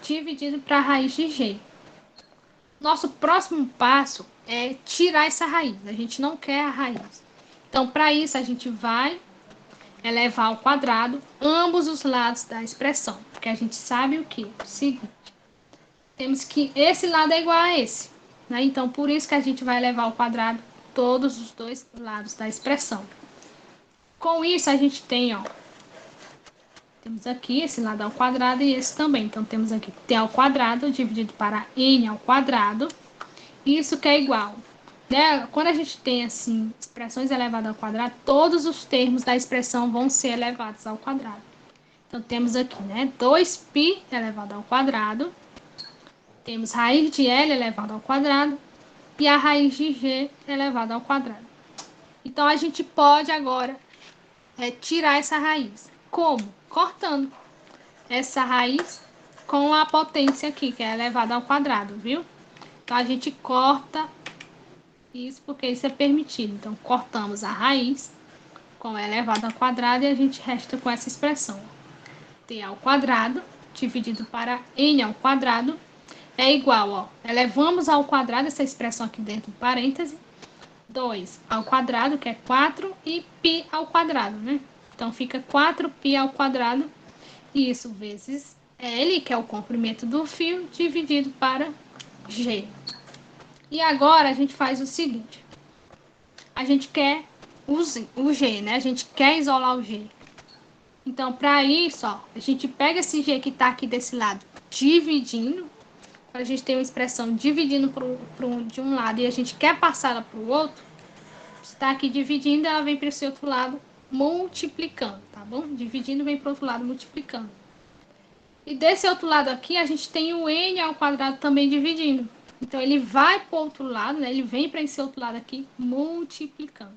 dividido para a raiz de G. Nosso próximo passo é tirar essa raiz. A gente não quer a raiz. Então, para isso, a gente vai elevar ao quadrado ambos os lados da expressão. Porque a gente sabe o que? O seguinte. Temos que esse lado é igual a esse. Né? Então, por isso que a gente vai elevar ao quadrado todos os dois lados da expressão. Com isso, a gente tem, ó, temos aqui esse lado ao quadrado e esse também. Então, temos aqui t ao quadrado dividido para n ao quadrado. Isso que é igual, né? Quando a gente tem, assim, expressões elevadas ao quadrado, todos os termos da expressão vão ser elevados ao quadrado. Então, temos aqui, né, 2π elevado ao quadrado. Temos raiz de L elevado ao quadrado e a raiz de G elevado ao quadrado. Então, a gente pode agora tirar essa raiz. Como? Cortando essa raiz com a potência aqui, que é elevada ao quadrado, viu? Então, a gente corta isso porque isso é permitido. Então, cortamos a raiz com elevado ao quadrado e a gente resta com essa expressão. T ao quadrado dividido para N ao quadrado é igual, ó, elevamos ao quadrado essa expressão aqui dentro do parêntese, 2 ao quadrado, que é 4, e π ao quadrado, né? Então, fica 4π ao quadrado, isso vezes L, que é o comprimento do fio, dividido para G. E agora, a gente faz o seguinte. A gente quer o G, né? A gente quer isolar o G. Então, para isso, ó, a gente pega esse G que está aqui desse lado, dividindo. A gente tem uma expressão dividindo de um lado e a gente quer passá-la para o outro. Está aqui dividindo, ela vem para esse outro lado multiplicando, tá bom? Dividindo vem para o outro lado multiplicando. E desse outro lado aqui, a gente tem o n ao quadrado também dividindo. Então, ele vai para o outro lado, né? Ele vem para esse outro lado aqui multiplicando.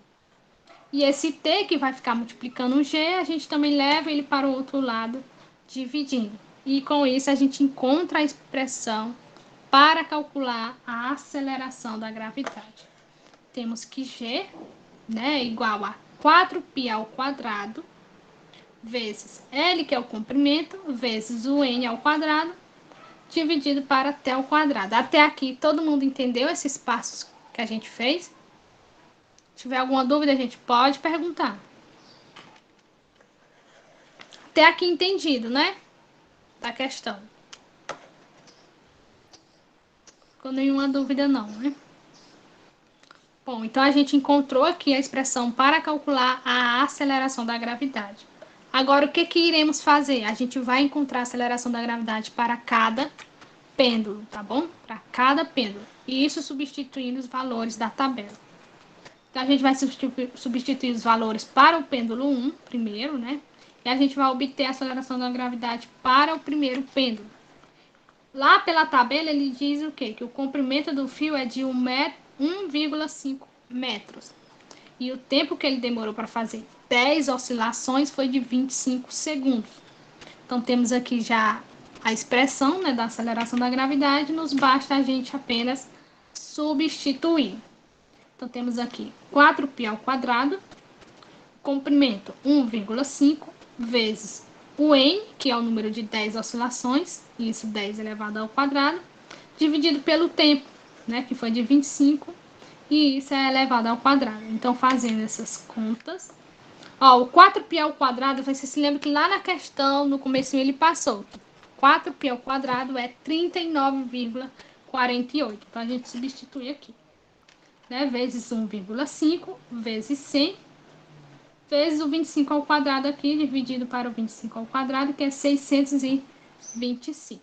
E esse t que vai ficar multiplicando o g, a gente também leva ele para o outro lado dividindo. E com isso, a gente encontra a expressão para calcular a aceleração da gravidade. Temos que G, né, é igual a 4π ao quadrado vezes L, que é o comprimento, vezes o n ao quadrado, dividido para t ao quadrado. Até aqui, todo mundo entendeu esses passos que a gente fez? Se tiver alguma dúvida, a gente pode perguntar. Até aqui entendido, né? Da questão. Com nenhuma dúvida não, né? Bom, então a gente encontrou aqui a expressão para calcular a aceleração da gravidade. Agora, o que iremos fazer? A gente vai encontrar a aceleração da gravidade para cada pêndulo, tá bom? Para cada pêndulo. E isso substituindo os valores da tabela. Então, a gente vai substituir os valores para o pêndulo 1, primeiro, né? E a gente vai obter a aceleração da gravidade para o primeiro pêndulo. Lá pela tabela, ele diz o quê? Que o comprimento do fio é de 1,5 metros. E o tempo que ele demorou para fazer 10 oscilações foi de 25 segundos. Então, temos aqui já a expressão, né, da aceleração da gravidade, nos basta a gente apenas substituir. Então, temos aqui 4π ao quadrado, comprimento 1,5 vezes o n, que é o número de 10 oscilações, isso 10 elevado ao quadrado, dividido pelo tempo, né, que foi de 25, e isso é elevado ao quadrado. Então, fazendo essas contas, ó, o 4π ao quadrado, você se lembra que lá na questão, no comecinho, ele passou. 4π ao quadrado é 39,48. Então, a gente substitui aqui, né, vezes 1,5 vezes 100, vezes o 25 ao quadrado aqui, dividido para o 25 ao quadrado, que é 625.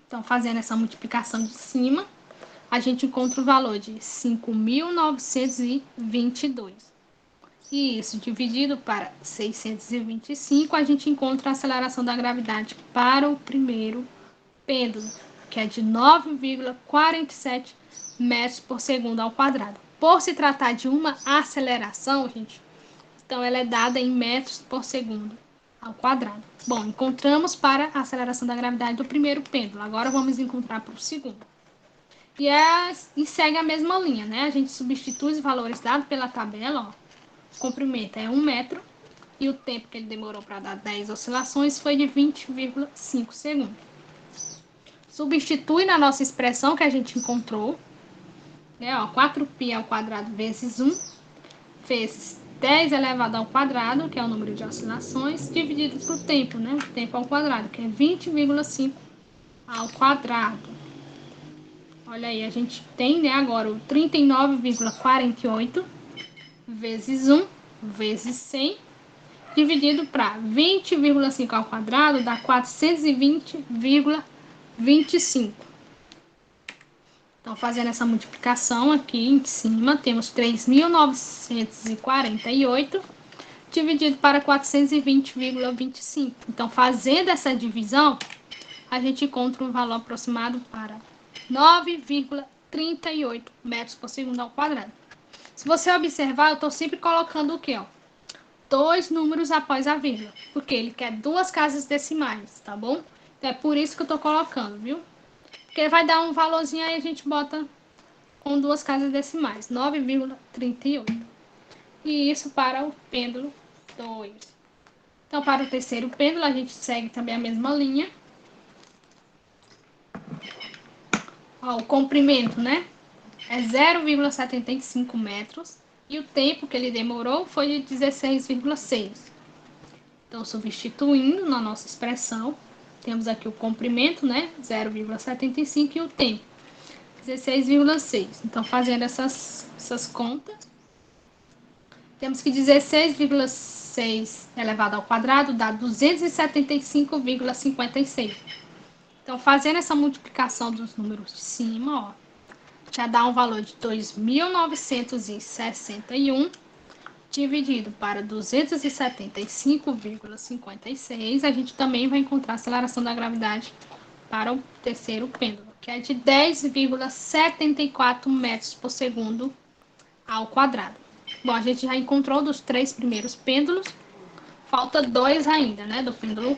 Então, fazendo essa multiplicação de cima, a gente encontra o valor de 5.922. E isso dividido para 625, a gente encontra a aceleração da gravidade para o primeiro pêndulo, que é de 9,47 metros por segundo ao quadrado. Por se tratar de uma aceleração, gente, então ela é dada em metros por segundo ao quadrado. Bom, encontramos para a aceleração da gravidade do primeiro pêndulo. Agora vamos encontrar para o segundo. E segue a mesma linha, né? A gente substitui os valores dados pela tabela, ó. O comprimento é 1 metro e o tempo que ele demorou para dar 10 oscilações foi de 20,5 segundos. Substitui na nossa expressão que a gente encontrou, né? Ó, 4π ao quadrado vezes 1 vezes 10 elevado ao quadrado, que é o número de oscilações, dividido por tempo, né? O tempo ao quadrado, que é 20,5 ao quadrado. Olha aí, a gente tem, né, agora o 39,48 vezes 1 vezes 100, dividido para 20,5 ao quadrado, dá 420,25. Então, fazendo essa multiplicação aqui em cima, temos 3.948 dividido para 420,25. Então, fazendo essa divisão, a gente encontra um valor aproximado para 9,38 metros por segundo ao quadrado. Se você observar, eu estou sempre colocando o quê? Ó? 2 números após a vírgula, porque ele quer 2 casas decimais, tá bom? Então, é por isso que eu estou colocando, viu? Porque vai dar um valorzinho aí, a gente bota com 2 casas decimais, 9,38. E isso para o pêndulo 2. Então, para o terceiro pêndulo, a gente segue também a mesma linha. Ó, o comprimento, né? É 0,75 metros. E o tempo que ele demorou foi de 16,6. Então, substituindo na nossa expressão, temos aqui o comprimento, né? 0,75 e o tempo, 16,6. Então, fazendo essas contas, temos que 16,6 elevado ao quadrado dá 275,56. Então, fazendo essa multiplicação dos números de cima, ó, já dá um valor de 2.961 dividido para 275,56. A gente também vai encontrar a aceleração da gravidade para o terceiro pêndulo, que é de 10,74 metros por segundo ao quadrado. Bom, a gente já encontrou dos 3 primeiros pêndulos, falta 2 ainda, né, do pêndulo.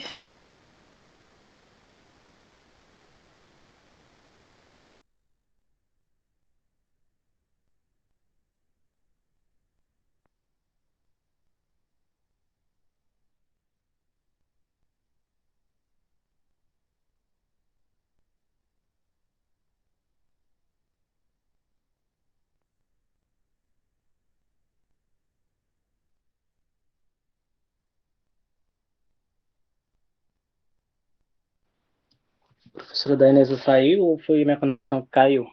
A professora da Inês saiu ou foi minha conexão que caiu?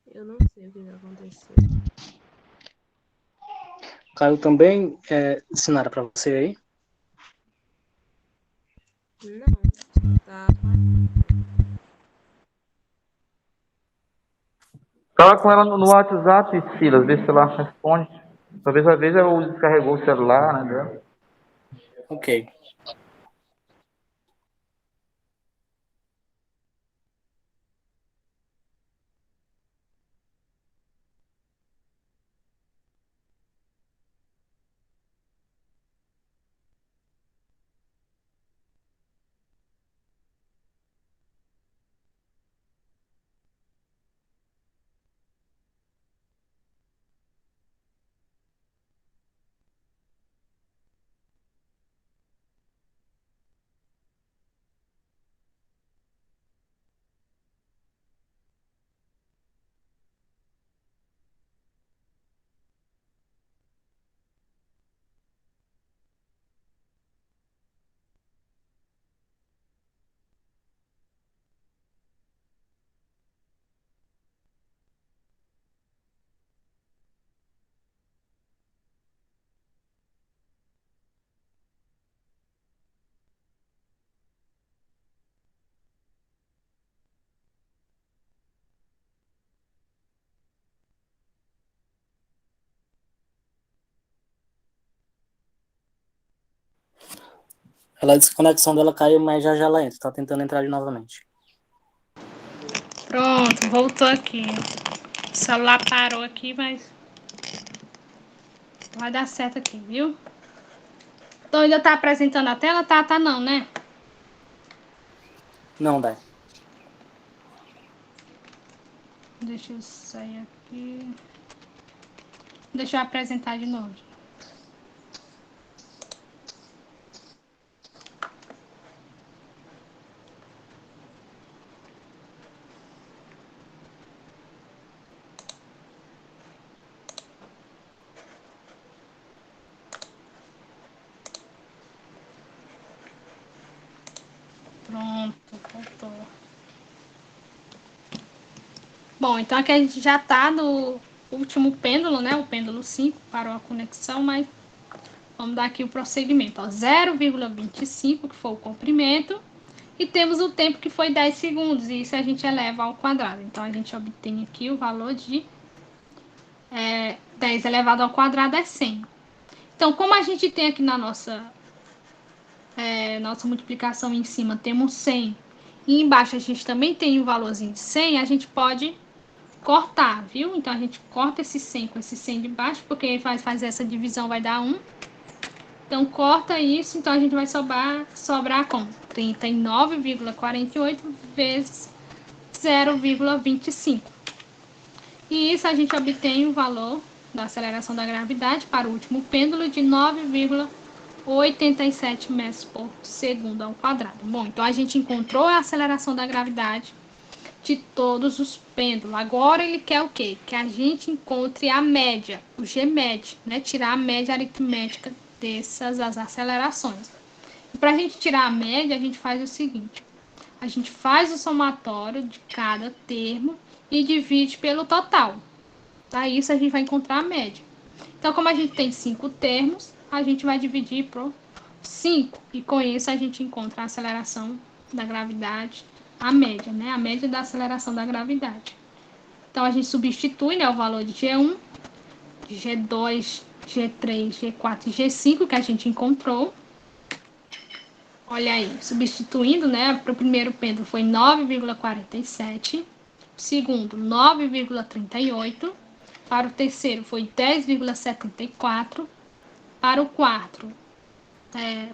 Eu não sei o que aconteceu. Caiu também? Sinara para você aí? Não, tá. Fala com ela no WhatsApp, Silas, vê se ela responde. Talvez às vezes ela descarregou o celular, né, dela. Ok. Ela disse que a conexão dela caiu, mas já ela entra. Tá tentando entrar ali novamente. Pronto, voltou aqui. O celular parou aqui, mas vai dar certo aqui, viu? Então ainda tá apresentando a tela? Tá não, né? Não, Dai. Deixa eu sair aqui. Deixa eu apresentar de novo. Pronto, voltou. Bom, então aqui a gente já tá no último pêndulo, né? O pêndulo 5, parou a conexão, mas vamos dar aqui o prosseguimento. 0,25, que foi o comprimento, e temos o tempo que foi 10 segundos, e isso a gente eleva ao quadrado. Então a gente obtém aqui o valor de 10 elevado ao quadrado é 100. Então, como a gente tem aqui na nossa multiplicação em cima, temos 100, e embaixo a gente também tem o valorzinho de 100, a gente pode cortar, viu? Então, a gente corta esse 100 com esse 100 de baixo, porque fazer essa divisão vai dar 1. Então, corta isso, então a gente vai sobrar com 39,48 vezes 0,25. E isso a gente obtém o valor da aceleração da gravidade para o último pêndulo de 9,87 metros por segundo ao quadrado. Bom, então a gente encontrou a aceleração da gravidade de todos os pêndulos. Agora ele quer o quê? Que a gente encontre a média, o Gmed, né? Tirar a média aritmética dessas as acelerações. Para a gente tirar a média, a gente faz o seguinte: a gente faz o somatório de cada termo e divide pelo total. Tá? Isso a gente vai encontrar a média. Então, como a gente tem 5 termos, a gente vai dividir por 5. E com isso a gente encontra a aceleração da gravidade, a média, né? A média da aceleração da gravidade. Então, a gente substitui, né, o valor de G1, de G2, G3, G4 e G5 que a gente encontrou. Olha aí, substituindo, né, para o primeiro pêndulo foi 9,47, o segundo 9,38, para o terceiro foi 10,74, para o quarto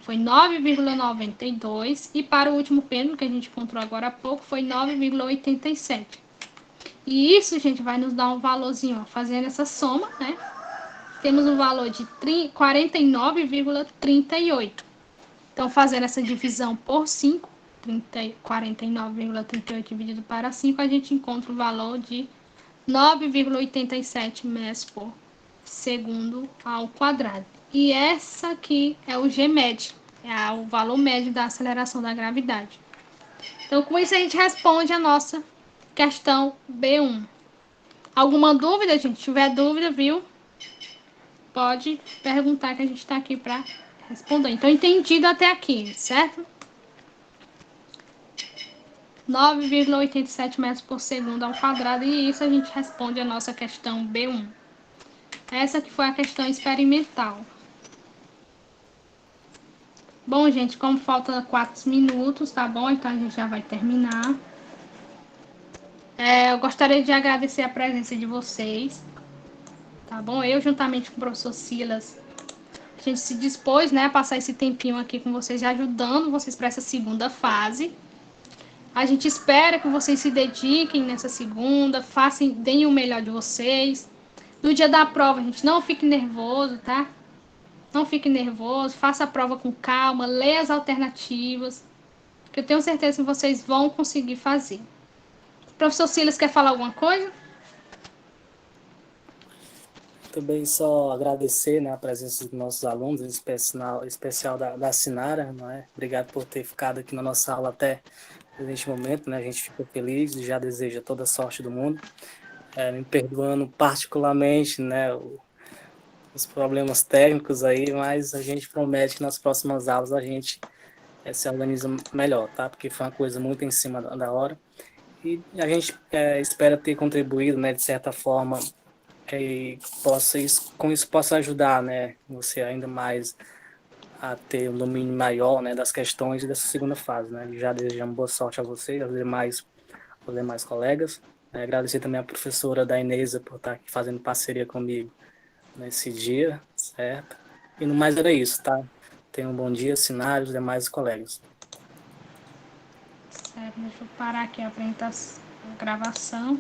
foi 9,92 e para o último pêndulo que a gente encontrou agora há pouco foi 9,87. E isso, gente, vai nos dar um valorzinho, ó, fazendo essa soma, né? Temos um valor de 49,38. Então, fazendo essa divisão por 5, 49,38 dividido para 5, a gente encontra o valor de 9,87 metros por segundo ao quadrado. E essa aqui é o Gmed, é o valor médio da aceleração da gravidade. Então, com isso, a gente responde a nossa questão B1. Alguma dúvida, gente? Se tiver dúvida, viu? Pode perguntar que a gente está aqui para responder. Então, entendido até aqui, certo? 9,87 metros por segundo ao quadrado, e isso a gente responde a nossa questão B1. Essa que foi a questão experimental. Bom, gente, como falta 4 minutos, tá bom? Então a gente já vai terminar. Eu gostaria de agradecer a presença de vocês, tá bom? Eu, juntamente com o professor Silas, a gente se dispôs, né, a passar esse tempinho aqui com vocês, ajudando vocês para essa segunda fase. A gente espera que vocês se dediquem nessa segunda, deem o melhor de vocês. No dia da prova, gente, não fique nervoso, tá? Não fique nervoso, faça a prova com calma, leia as alternativas, que eu tenho certeza que vocês vão conseguir fazer. O professor Silas quer falar alguma coisa? Também só agradecer, né, a presença dos nossos alunos, em especial da Sinara, não é? Obrigado por ter ficado aqui na nossa aula até neste momento, né? A gente fica feliz e já deseja toda a sorte do mundo. Me perdoando particularmente, né, os problemas técnicos aí, mas a gente promete que nas próximas aulas a gente se organiza melhor, tá? Porque foi uma coisa muito em cima da hora. E a gente espera ter contribuído, né, de certa forma, e com isso possa ajudar, né, você ainda mais a ter um domínio maior, né, das questões dessa segunda fase, né? Já desejamos boa sorte a você e aos demais colegas. Agradecer também a professora da Inesa por estar aqui fazendo parceria comigo nesse dia, certo? E no mais era isso, tá? Tenham um bom dia, Sinara e os demais colegas. Certo, deixa eu parar aqui a gravação.